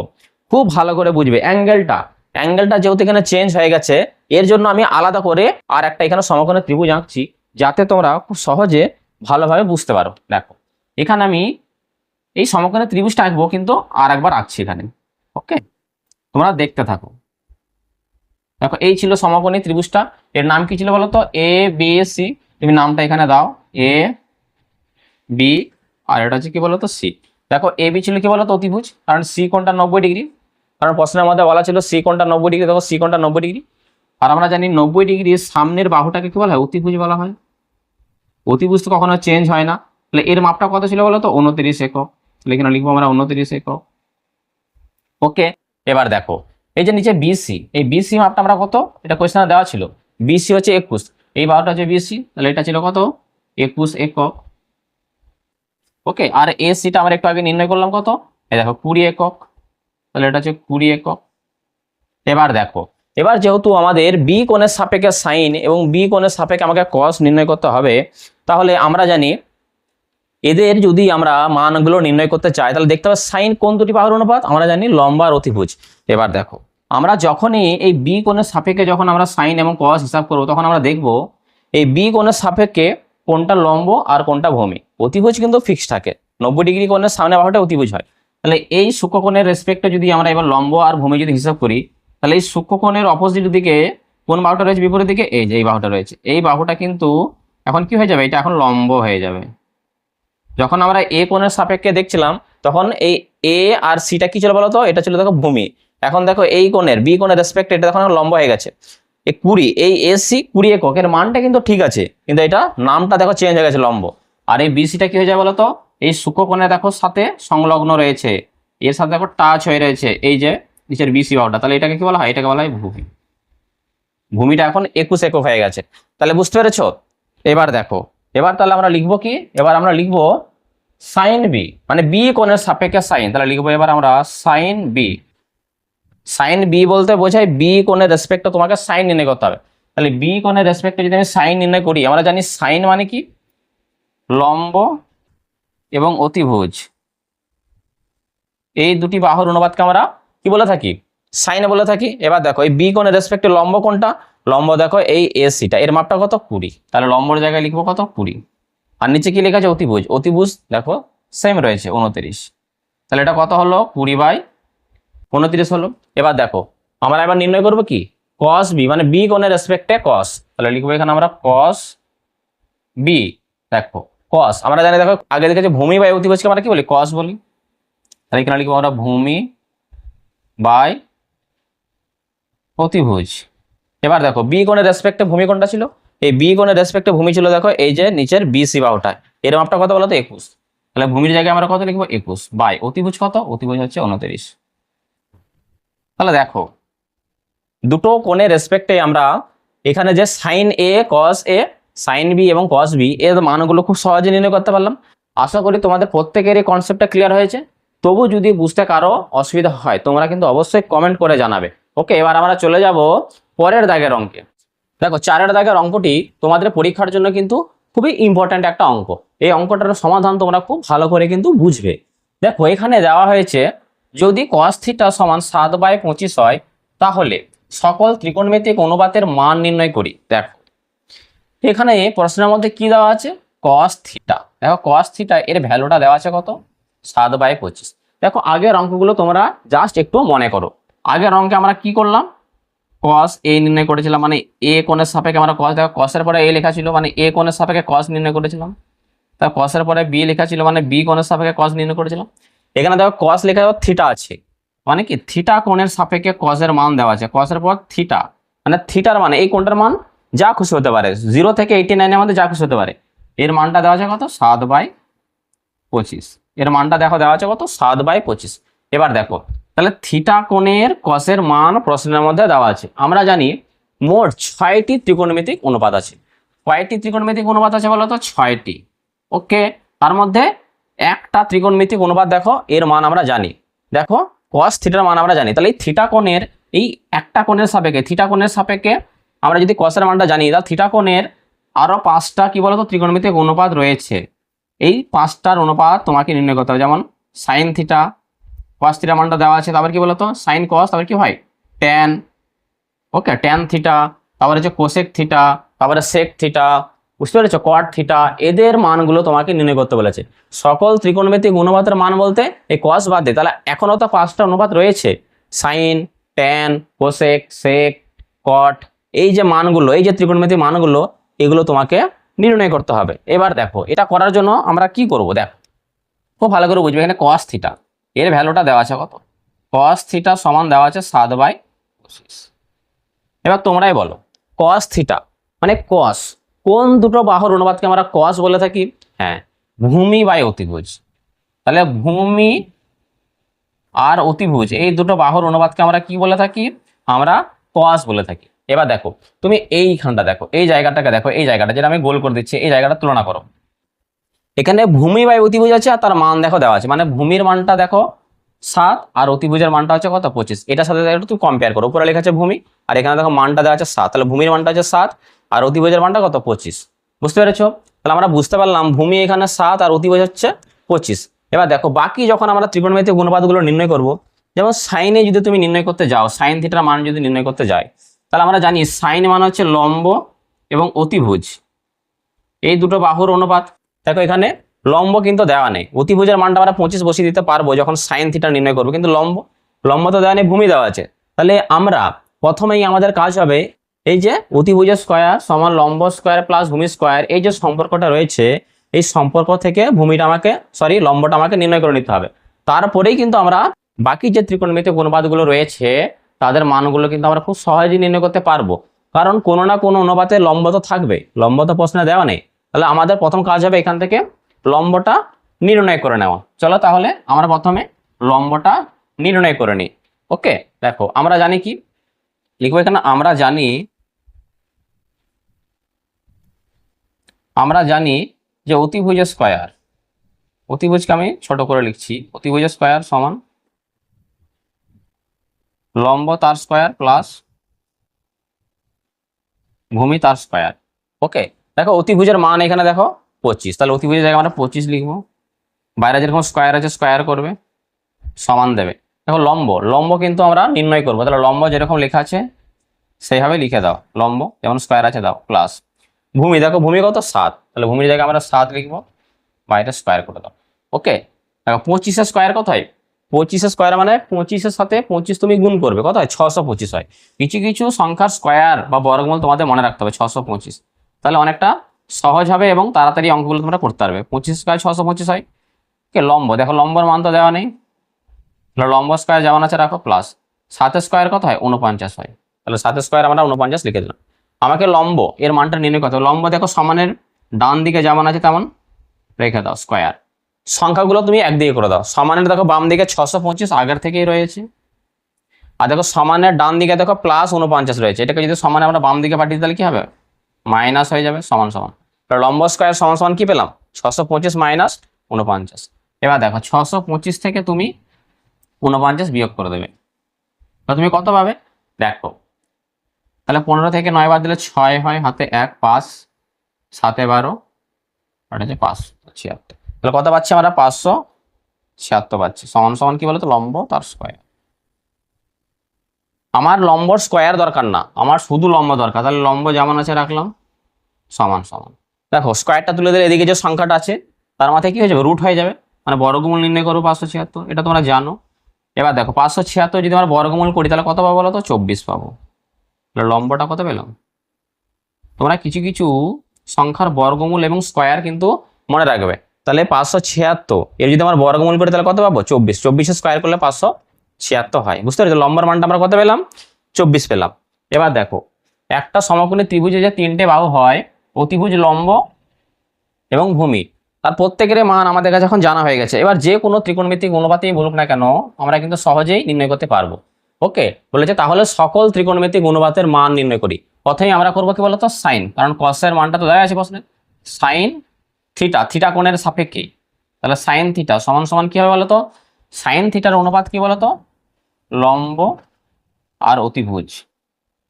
খুব ভালো করে বুঝবে, অ্যাঙ্গেলটা যেহেতু এখানে চেঞ্জ হয়ে গেছে, এর জন্য আমি আলাদা করে আর একটা এখানে সমকোণের ত্রিভুজ আঁকছি, যাতে তোমরা খুব সহজে ভালোভাবে বুঝতে পারো। দেখো এখানে আমি এই সমকোণের ত্রিভুজটা আঁকবো, কিন্তু আর একবার আঁকছি এখানে। ওকে, তোমরা দেখতে থাকো। দেখো এই ছিল সমকোণী ত্রিভুজটা, এর নাম কি ছিল বলো তো, এ বি সি। তুমি নামটা এখানে দাও এ বি, আর এটা হচ্ছে কি বলতো সি। দেখো এ বি ছিল কি বলতো অতিভুজ, কারণ সি কোণটা 90 ডিগ্রি, কারণ প্রশ্নের মধ্যে বলা ছিল সি কোণটা 90 ডিগ্রি। দেখো সি কোণটা 90 ডিগ্রি, আর আমরা জানি 90 ডিগ্রির সামনের বাহুটাকে কি বলা হয়, অতিভুজ বলা হয়। অতিভুজ তো কখনো চেঞ্জ হয় না। তাহলে এর মাপটা কত ছিল বলো তো 29 একক, তাহলে এখানে লিখবো আমরা 29 একক। ওকে, এবার দেখো এই যে নিচে বিসি, এই বিসি মাপটা আমরা কত, এটা কোয়েশ্চেনে দেওয়া ছিল, বিসি হচ্ছে 21, এই বাহুটা হচ্ছে বিসি, তাহলে এটা ছিল কত 21 একক। ওকে, আর এসিটা আমরা একটু আগে নির্ণয় করলাম কত, এই দেখো 20 একক, তাহলে এটা হচ্ছে 20 একক। এবার দেখো এবার যেহেতু আমাদের বি কোণের সাপেক্ষে সাইন এবং বি কোণের সাপেক্ষে আমাকে কস নির্ণয় করতে হবে, তাহলে আমরা জানি এদের যদি আমরা মানগুলো নির্ণয় করতে চাই, তাহলে দেখতে হবে সাইন কোন দুটি বাহুর অনুপাত, আমরা জানি লম্ব আর অতিভুজ। এবার দেখো আমরা যখনই এই বি কোণের সাপেক্ষে যখন আমরা সাইন এবং কস হিসাব করবো, তখন আমরা দেখবো এই বি কোণের সাপেক্ষে কোনটা লম্ব আর কোনটা ভূমি। অতিভুজ কিন্তু ফিক্সড থাকে, 90 ডিগ্রি কোণের সামনে বাহুটা অতিভুজ হয়। তাহলে এই সূক্ষ্মকোণের রেসপেক্টে যদি আমরা এবার লম্ব আর ভূমি যদি হিসাব করি, তাহলে এই সূক্ষ্মকোণের অপোজিট দিকে কোন বাহুটা রয়েছে, বিপরীত দিকে এই যে এই বাহুটা রয়েছে, এই বাহুটা কিন্তু এখন কি হয়ে যাবে, এটা এখন লম্ব হয়ে যাবে। যখন আমরা এ কোণের সাপেক্ষে দেখছিলাম, তখন এই এ আর সিটা কি ছিল বলতো, এটা ছিল দেখো ভূমি। এখন দেখো এই কোণের বি কোণের রেসপেক্ট এটা এখন লম্ব হয়ে গেছে। এই 20 এই এসি 20 একক এর মানটা কিন্তু ঠিক আছে, কিন্তু এটা নামটা দেখো চেঞ্জ হয়ে গেছে লম্ব। আর এই বিসিটা কি হয়ে যায় বলতো, এই সূক্ষ্মকোণে দেখো সাথে সংলগ্ন রয়েছে, এর সাথে দেখো টাচ হয়ে রয়েছে এই যে নিচের বিসি বাহুটা, তাহলে এটাকে কি বলা হয়, এটাকে বলা হয় ভূমি। ভূমিটা এখন 21 একক হয়ে গেছে, তাহলে বুঝতে পেরেছো। এবার দেখো, এবার তাহলে আমরা লিখবো কি, এবার আমরা লিখবো সাইন বি, মানে বি কোণের সাপেক্ষে সাইন, তাহলে লিখবো এবার আমরা সাইন বি। সাইন বি বলতে বোঝায় বি কোণের রেসপেক্টে তোমাকে সাইন নির্ণয় করতে হবে। তাহলে বি কোণের রেসপেক্টে যদি আমি সাইন নির্ণয় করি, আমরা জানি সাইন মানে কি, লম্ব এবং অতিভুজ, এই দুটি বাহুর অনুপাতকে আমরা কি বলে থাকি, সাইন বলে থাকি। এবার দেখো এই বি কোণের রেসপেক্টে লম্ব কোনটা, লম্ব দেখো এই এসিটা, এর মাপটা কত 20, তাহলে লম্বর জায়গায় লিখবো কত 20। আর নিচে কি লেখা আছে অতিভুজ, অতিভুজ দেখো সেম রয়েছে 29, তাহলে এটা কত হলো 20/29 হলো। এবার দেখো আমরা এবার নির্ণয় করবো কি, কস বি, মানে বি কোণের রেসপেক্টে কস, তাহলে লিখবো এখানে আমরা কস বি। দেখো কস আমরা জানি, দেখো আগে দেখেছি ভূমি বাই অতিভুজকে আমরা কি বলি, কস বলি, তাহলে এখানে লিখবো আমরা ভূমি বাই অতিভুজ। এবার দেখো বি কোণের রেসপেক্টে ভূমি কোণটা ছিল, এই বি কোণের রেসপেক্টে ভূমি ছিল দেখো এই যে নিচের বিসি বাহুটা, এর মাপটা কত বলো তো 21, তাহলে ভূমির জায়গায় আমরা কত লিখবো 21 বাই অতিভুজ কত, অতিভুজ হচ্ছে 29। তাহলে দেখো দুটো কোণের রেসপেক্টে আমরা এখানে যে sign A cos A, sign B এবং কস বি এর মানগুলো খুব সহজে নির্ণয় করতে পারলাম। আশা করি তোমাদের প্রত্যেকের এই কনসেপ্টটা ক্লিয়ার হয়েছে। তবু যদি বুঝতে কারো অসুবিধা হয় তোমরা কিন্তু অবশ্যই কমেন্ট করে জানাবে। ওকে, এবার আমরা চলে যাব পরের দাগের অঙ্কে। দেখো 4 দাগের অঙ্কটি তোমাদের পরীক্ষার জন্য কিন্তু খুবই ইম্পর্ট্যান্ট একটা অঙ্ক। এই অঙ্কটার সমাধান তোমরা খুব ভালো করে কিন্তু বুঝবে। দেখো এখানে দেওয়া হয়েছে যদি cos θ সমান 7/25 হয় তাহলে সকল ত্রিকোণমিতিক অনুপাতের মান নির্ণয় করি। দেখো এখানে প্রশ্নের মধ্যে কি দেওয়া আছে, cos θ। দেখো cos θ এর ভ্যালুটা দেওয়া আছে কত, 7/25। দেখো আগের অঙ্কগুলো তোমরা জাস্ট একটু মনে করো। আগের অঙ্কে আমরা কি করলাম, cos a নির্ণয় করেছিলাম, মানে a কোণের সাপেক্ষে আমরা cos, দেখো cos এর পরে a লেখা ছিল মানে a কোণের সাপেক্ষে cos নির্ণয় করেছিলাম। তার cos এর পরে b লেখা ছিল মানে b কোণের সাপেক্ষে cos নির্ণয় করেছিলাম। এখানে দেখো cos লেখা থিটা আছে, মানে কি থিটা কোণের সাপেক্ষে cos এর মান দেওয়া আছে, cos এর পর থিটা, মানে থিটার মানে এই কোণটার মান যা খুশি হতে পারে, 0 থেকে 89 এর মধ্যে যা খুশি হতে পারে। এর মানটা দেওয়া আছে কত, 7/25। এর মানটা দেখো দেওয়া আছে কত, 7/25। এবার দেখো তাহলে থিটা কোণের কসের মান প্রশ্নের মধ্যে দেওয়া আছে। আমরা জানি মোট 6টি ত্রিকোণমিতিক অনুপাত আছে। কয়টি ত্রিকোণমিতিক অনুপাত আছে বলো তো, 6টি। ওকে, তার মধ্যে একটা ত্রিকোণমিতিক অনুপাত দেখো এর মান আমরা জানি, দেখো cos থিটার মান আমরা জানি। তাহলে এই থিটা কোণের এই একটা কোণের সাপেক্ষে, থিটা কোণের সাপেক্ষে আমরা যদি cos-এর মানটা জানি, তাহলে থিটা কোণের আরো 5টা কি বলতো ত্রিকোণমিতিক অনুপাত রয়েছে। এই 5টার অনুপাত তোমাকে নির্ণয় করতে হবে, যেমন সাইন থিটা, cos থিটার মানটা দেওয়া আছে, তারপর কি বলতো সাইন cos, তারপর কি হয় ট্যান, ওকে ট্যান থিটা, তারপরে হচ্ছে কোসেক থিটা, তারপরে সেক থিটা, বুঝতে পেরেছো কট থিটা, এদের মানগুলো তোমাকে নির্ণয় করতে বলেছে। সকল ত্রিকোণমিতিক অনুপাতের মান বলতে এই cos বাদ দিয়ে, তাহলে এখনো তো 5টা অনুপাত রয়েছে, সাইন, ট্যান, কোসেক, সেক, কট, এই যে মানগুলো, এই যে ত্রিকোণমিতিক মানগুলো, এগুলো তোমাকে নির্ণয় করতে হবে। এবার দেখো এটা করার জন্য আমরা কি করব, দেখো খুব ভালো করে বুঝবে। এখানে cos থিটা এর ভ্যালুটা দেওয়া আছে কত, cos থিটা সমান দেওয়া আছে 7/25। এবার তোমরাই বলো cos থিটা মানে cos, কোন দুটো বাহুর অনুপাতকে আমরা cos বলে থাকি, হ্যাঁ ভূমি বাই অতিভুজ। তাহলে ভূমি আর অতিভুজ এই দুটো বাহুর অনুপাতকে আমরা কি বলে থাকি, আমরা cos বলে থাকি। এবার দেখো তুমি এইখানটা দেখো, এই জায়গাটাকে দেখো, এই জায়গাটা যেটা আমি গোল করে দিচ্ছি, এই জায়গাটা তুলনা করো। এখানে ভূমি বাই অতিভুজ আছে আর তার মান দেখো দেওয়া আছে, মানে ভূমির মানটা দেখো 7 আর অতিভুজের মানটা হচ্ছে কত 25। এটার সাথে একটু তুমি কম্পেয়ার করো, উপরে লেখা আছে ভূমি আর এখানে দেখো মানটা দেওয়া আছে 7, তাহলে ভূমির মানটা হচ্ছে 7 আর অতিভুজের মানটা কত 25। বুঝতে পেরেছো, তাহলে আমরা বুঝতে পারলাম ভূমি এখানে 7 আর অতিভুজ হচ্ছে 25। এবার দেখো বাকি যখন আমরা ত্রিকোণমিতিক অনুপাতগুলো নির্ণয় করব, যেমন সাইনে যদি তুমি নির্ণয় করতে যাও, সাইন থিটার মান যদি নির্ণয় করতে যাই, তাহলে আমরা জানি সাইন মান হচ্ছে লম্ব এবং অতিভুজ এই দুটো বাহুর অনুপাত। দেখো এখানে লম্ব কিন্তু দেওয়া নেই, অতিভুজের মানটা আমরা 25 বসিয়ে দিতে পারবো যখন সাইন থিটা নির্ণয় করবো, কিন্তু লম্ব তো দেওয়া নেই, ভূমি দেওয়া আছে। তাহলে আমরা প্রথমেই আমাদের কাজ হবে এই যে অতিভুজের স্কয়ার সমান লম্ব স্কয়ার প্লাস ভূমি স্কয়ার, এই যে সম্পর্কটা রয়েছে এই সম্পর্ক থেকে ভূমিটা আমাকে লম্বটা আমাকে নির্ণয় করে নিতে হবে। তারপরেই কিন্তু আমরা বাকি যে ত্রিকোণমিতিক অনুপাতগুলো রয়েছে তাদের মানগুলো কিন্তু আমরা খুব সহজেই নির্ণয় করতে পারবো। কারণ কোনো না কোনো অনুপাতে লম্ব তো থাকবে, লম্ব তো প্রশ্নে দেওয়া নেই। তাহলে আমাদের প্রথম কাজ হবে এখান থেকে লম্বটা নির্ণয় করে নেওয়া। চলো তাহলে আমরা প্রথমে লম্বটা নির্ণয় করে নিই। ওকে, দেখো আমরা জানি কি লিখবো এখানে, আমরা জানি যে অতিভুজ স্কয়ার, অতিভুজকে আমি ছোট করে লিখছি, অতিভুজ স্কয়ার সমান লম্ব তার স্কয়ার প্লাস ভূমি তার স্কয়ার। ওকে, দেখো অতিভুজের মান এখানে দেখো 25, তাহলে অতিভুজের জায়গায় আমরা 25 লিখবো, বাইরে যেরকম স্কয়ার আছে স্কয়ার করবে, সমান দেবে। দেখো লম্ব, লম্ব কিন্তু আমরা নির্ণয় করবো, তাহলে লম্ব যেরকম লেখা আছে সেইভাবে লিখে দাও, লম্ব যেমন স্কয়ার আছে দাও প্লাস ভূমি, দেখো ভূমি কত 7, তাহলে ভূমির জায়গায় আমরা 7 লিখবো, বাইরে স্কয়ার করে দাও। ওকে, দেখো 25 স্কয়ার কত হয়, 25 স্কয়ার মানে 25 সাথে 25 তুমি গুণ করবে, কত হয় 625 হয়। কিছু কিছু সংখ্যার স্কয়ার বা বর্গমূল তোমাদের মনে রাখতে হবে 625, তাহলে অনেকটা সহজ হবে এবং তাড়াতাড়ি অঙ্কগুলো তোমরা করতে পারবে। 25 স্কয়ার 625 হয়। ওকে, লম্ব দেখো লম্বর মান তো দেওয়া নেই, তাহলে লম্ব স্কয়ার যেমন আছে রাখো প্লাস 7 স্কয়ার কত হয় 49 হয়, তাহলে 7 স্কয়ার আমরা 49 লিখে দিলাম। আমাকে লম্ব এর মানটা নির্ণয় করতে হবে। লম্ব দেখো সমানের ডান দিকে যেমন আছে তেমন রেখে দাও স্কয়ার, সংখ্যাগুলো তুমি একদিকে করে দাও। সমানের দেখো বাম দিকে 625 আগের থেকেই রয়েছে, আর দেখো সমানের ডান দিকে দেখো প্লাস 49 রয়েছে, এটাকে যদি সমানে আমরা বাম দিকে পাঠিয়ে তাহলে কি হবে, মাইনাস হয়ে যাবে, সমান সমান। লম্ব স্কয়ার সমান সমান কি পেলাম 625 মাইনাস 49। এবার দেখো 625 থেকে তুমি 49 বিয়োগ করে দেবে, তুমি কত পাবে দেখো, তাহলে 15 থেকে 9 বাদ দিলে 6 হয়, হাতে 1 5 7 12 আর হচ্ছে 576, তাহলে কত পাচ্ছি আমরা 576 পাচ্ছি, সমান সমান কি বলতো লম্ব তার স্কয়ার। আমার লম্বর স্কয়ার দরকার না, আমার শুধু লম্ব দরকার, তাহলে লম্ব যেমন আছে রাখলাম সমান সমান। দেখো স্কয়ারটা তুলে দিলে এদিকে যে সংখ্যাটা আছে তার মাথায় কি হয়ে যাবে, রুট হয়ে যাবে, মানে বর্গমূল নির্ণয় করবো 576, এটা তোমরা জানো। এবার দেখো 576 যদি আমরা বর্গমূল করি তাহলে কত পাবো বলো তো, 24 পাবো। তাহলে লম্বটা কত পেলাম, তোমরা কিছু কিছু সংখ্যার বর্গমূল এবং স্কয়ার কিন্তু মনে রাখবে। তাহলে 576 এর যদি আমরা বর্গমূল করি তাহলে কত পাবো 24, 24 স্কয়ার করলে 576 হয়। বুঝতে পেরেছো, লম্বার মানটা আমরা কত পেলাম 24 পেলাম। এবার দেখো একটা সমকোণী ত্রিভুজে যে 3টে বাহু হয়, অতিভুজ, লম্ব এবং ভূমি, তার প্রত্যেকের মান আমাদের কাছে এখন জানা হয়ে গেছে। এবার যে কোনো ত্রিকোণমিতিক অনুপাতেই বলুক না কেন আমরা কিন্তু সহজেই নির্ণয় করতে পারবো। ওকে, বলেছে তাহলে সকল ত্রিকোণমিতিক অনুপাতের মান নির্ণয় করি। প্রথমে আমরা করবো কি বলতো সাইন, কারণ কসের মানটা তো দেওয়া আছে প্রশ্নে, সাইন থিটা, থিটা কোণের সাপেক্ষে, তাহলে সাইন থিটা সমান সমান কি হবে বলতো, সাইন থিটার অনুপাত কি বলতো, লম্ব আর অতিভুজ,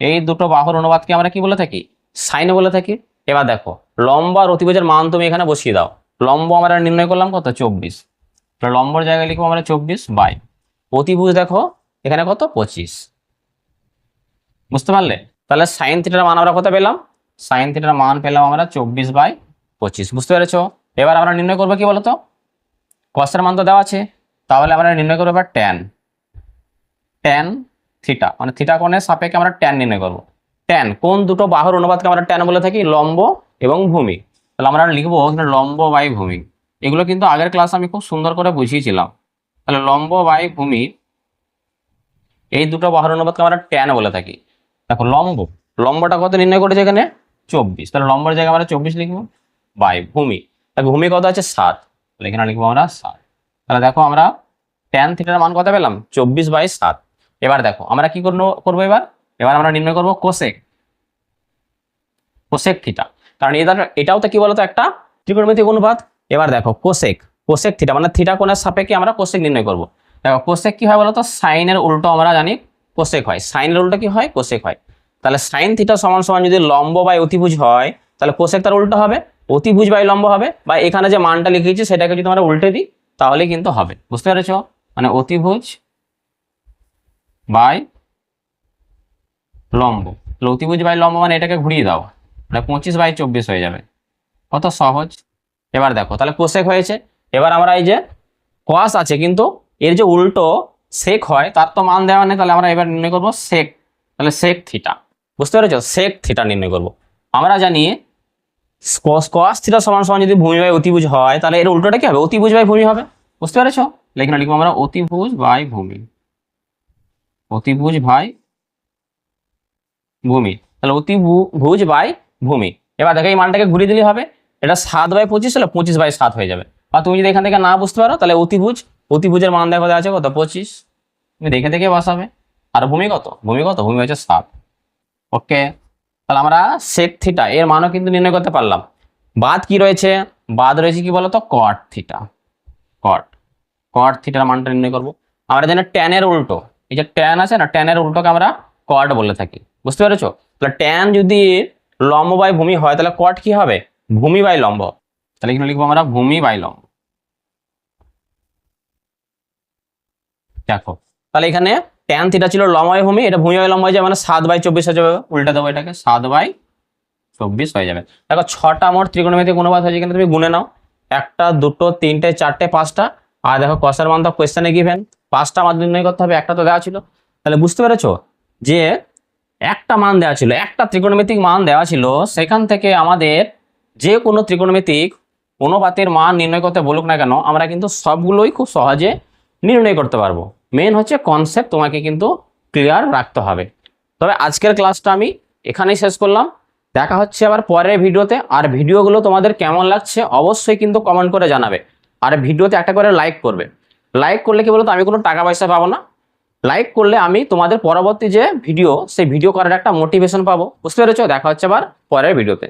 এই দুটো বাহুর অনুপাতকে আমরা কি বলে থাকি, সাইন বলে থাকি। এবার দেখো লম্ব আর অতিভুজের মান তুমি এখানে বসিয়ে দাও, লম্ব আমরা নির্ণয় করলাম কত 24, লম্বর জায়গায় লিখবো আমরা 24 বাই অতিভুজ দেখো এখানে কত 25। বুঝতে পারলে, তাহলে সাইন থিটার মান আমরা কত পেলাম, সাইন থিটার মান পেলাম আমরা 24/25। বুঝতে পেরেছো, এবার আমরা নির্ণয় করবো কি বলতো, কসের মান তো দেওয়া আছে, তাহলে আমরা নির্ণয় করবো এবার ট্যান, ট্যান থিটা মানে থিটা কোণের সাপেক্ষে আমরা ট্যান নির্ণয় করবো। ট্যান কোন দুটো বাহুর অনুপাতকে আমরা ট্যান বলে থাকি, লম্ব এবং ভূমি, তাহলে আমরা লিখবো লম্ব বাই ভূমি। এগুলো কিন্তু আগের ক্লাসে আমি খুব সুন্দর করে বুঝিয়েছিলাম। তাহলে লম্ব বাই ভূমি, এই দুটো বাহুর অনুপাতকে আমরা ট্যান বলে থাকি। দেখো লম্ব, লম্বটা কত নির্ণয় করেছে এখানে 24, তাহলে লম্বর জায়গায় আমরা 24 লিখবো বাই ভূমি, দেখো ভূমি কত আছে 7, তাহলে এখানে লিখবো আমরা 7। তাহলে দেখো আমরা ট্যান থিটার মান কত পেলাম 24/7। এবার দেখো আমরা কি করবো এবার, এবার আমরা নির্ণয় করবো কোসেক, কোসেক থিটা, কারণ এটাও তো কি বলতো একটা ত্রিকোণমিতিক অনুপাত। এবার দেখো কোসেক, কোসেক থিটা মানে থিটা কোণের সাপেক্ষে আমরা কোসেক নির্ণয় করবো। দেখো কোসেক কি হয় বলতো, সাইনের উল্টো আমরা জানি কোসেক হয়, সাইনের উল্টো কি হয় কোসেক হয়। তাহলে সাইন থিটা সমান সমান যদি লম্ব বাই অতিভুজ হয় তাহলে কোসেক তার উল্টো হবে, অতিভুজ বাই লম্ব হবে, বা এখানে যে মানটা লিখেছি সেটাকে যদি আমরা উল্টে দিই তাহলে কিন্তু হবে। বুঝতে পেরেছো, মানে অতিভুজ বাই লম্ব, অতিভুজ বাই লম্ব মানে এটাকে ঘুরিয়ে দাও, মানে 25/24 হয়ে যাবে, কত সহজ। এবার দেখো তাহলে কোসেক হয়েছে। এবার আমরা এই যে কস আছে কিন্তু এর যে উল্টো সেক হয় তার তো মান দেওয়া নেই, তাহলে আমরা এবার নির্ণয় করবো সেক, তাহলে সেক থিটা। বুঝতে পেরেছো, সেক থিটা নির্ণয় করবো। আমরা জানি কস থিটা সমান সমান যদি ভূমি বাই অতিভুজ হয় তাহলে এর উল্টোটা কি হবে, অতিভুজ বাই ভূমি হবে। বুঝতে পেরেছো, এখানে লিখবো আমরা অতিভুজ বাই ভূমি, অতিভুজ বাই ভূমি। তাহলে অতিভুজ বাই ভূমি। এবার দেখো এই মানটাকে ঘুরিয়ে দিলে হবে, এটা 7/25 হলে 25/7 হয়ে যাবে। বা তুমি যদি এখান থেকে না বুঝতে পারো তাহলে অতিভুজের মান দেখো দেওয়া আছে কত 25, তুমি দেখে দেখে বসাবে। আর ভূমি কত, ভূমি হচ্ছে 7। ওকে, তাহলে আমরা সেক থিটা এর মানও কিন্তু নির্ণয় করতে পারলাম। বাদ কি রয়েছে, বাদ রয়েছে কি বলতো কট থিটা। কট থিটার মানটা নির্ণয় করবো। আমরা জানি ট্যানের উল্টো, এই যে ট্যান আছে না, ট্যানের উল্টোকে আমরা কট বলে থাকি, বুঝতে পেরেছো? তাহলে ট্যান যদি লম্ব বাই ভূমি হয় তাহলে কট কি হবে, ভূমি বাই লম্ব। তাহলে এখানে লিখবো আমরা ভূমি বাই লম্ব। দেখো তাহলে এখানে ট্যান থিটা ছিল লম্ব বাই ভূমি, এটা ভূমি বাই লম্ব হয়ে যাবে, মানে 7/24 হয়ে যাবে। উল্টা দেবো এটাকে, 7/24 হয়ে যাবে। দেখো 6টা মোট ত্রিকোণমিতিক অনুপাত হয়েছে, কিন্তু তুমি গুনে নাও, 1টা 2টো 3টে 4টে 5টা। আর দেখো কষার মান তো কোয়েশ্চেনে গিভেন, 5টা মান নির্ণয় করতে হবে, একটা তো দেওয়া ছিল। তাহলে বুঝতে পেরেছো যে একটা মান দেওয়া ছিল, একটা ত্রিকোণমিতিক মান দেওয়া ছিল, সেখান থেকে আমাদের যে কোনো ত্রিকোণমিতিক অনুপাতের মান নির্ণয় করতে বলুক না কেন, আমরা কিন্তু সবগুলোই খুব সহজে নির্ণয় করতে পারবো। মেন হচ্ছে কনসেপ্ট তোমাকে কিন্তু ক্লিয়ার রাখতে হবে। তবে আজকের ক্লাসটা আমি এখানেই শেষ করলাম, দেখা হচ্ছে আবার পরের ভিডিওতে। আর ভিডিওগুলো তোমাদের কেমন লাগছে অবশ্যই কিন্তু কমেন্ট করে জানাবে। আর ভিডিওতে একটা করে লাইক করবে। লাইক করলে কি বলতো, আমি কোনো টাকা পয়সা পাবো না, লাইক করলে আমি তোমাদের পরবর্তী যে ভিডিও, সেই ভিডিও করার একটা মোটিভেশন পাবো, বুঝতে পেরেছো? দেখা হচ্ছে আবার পরের ভিডিওতে।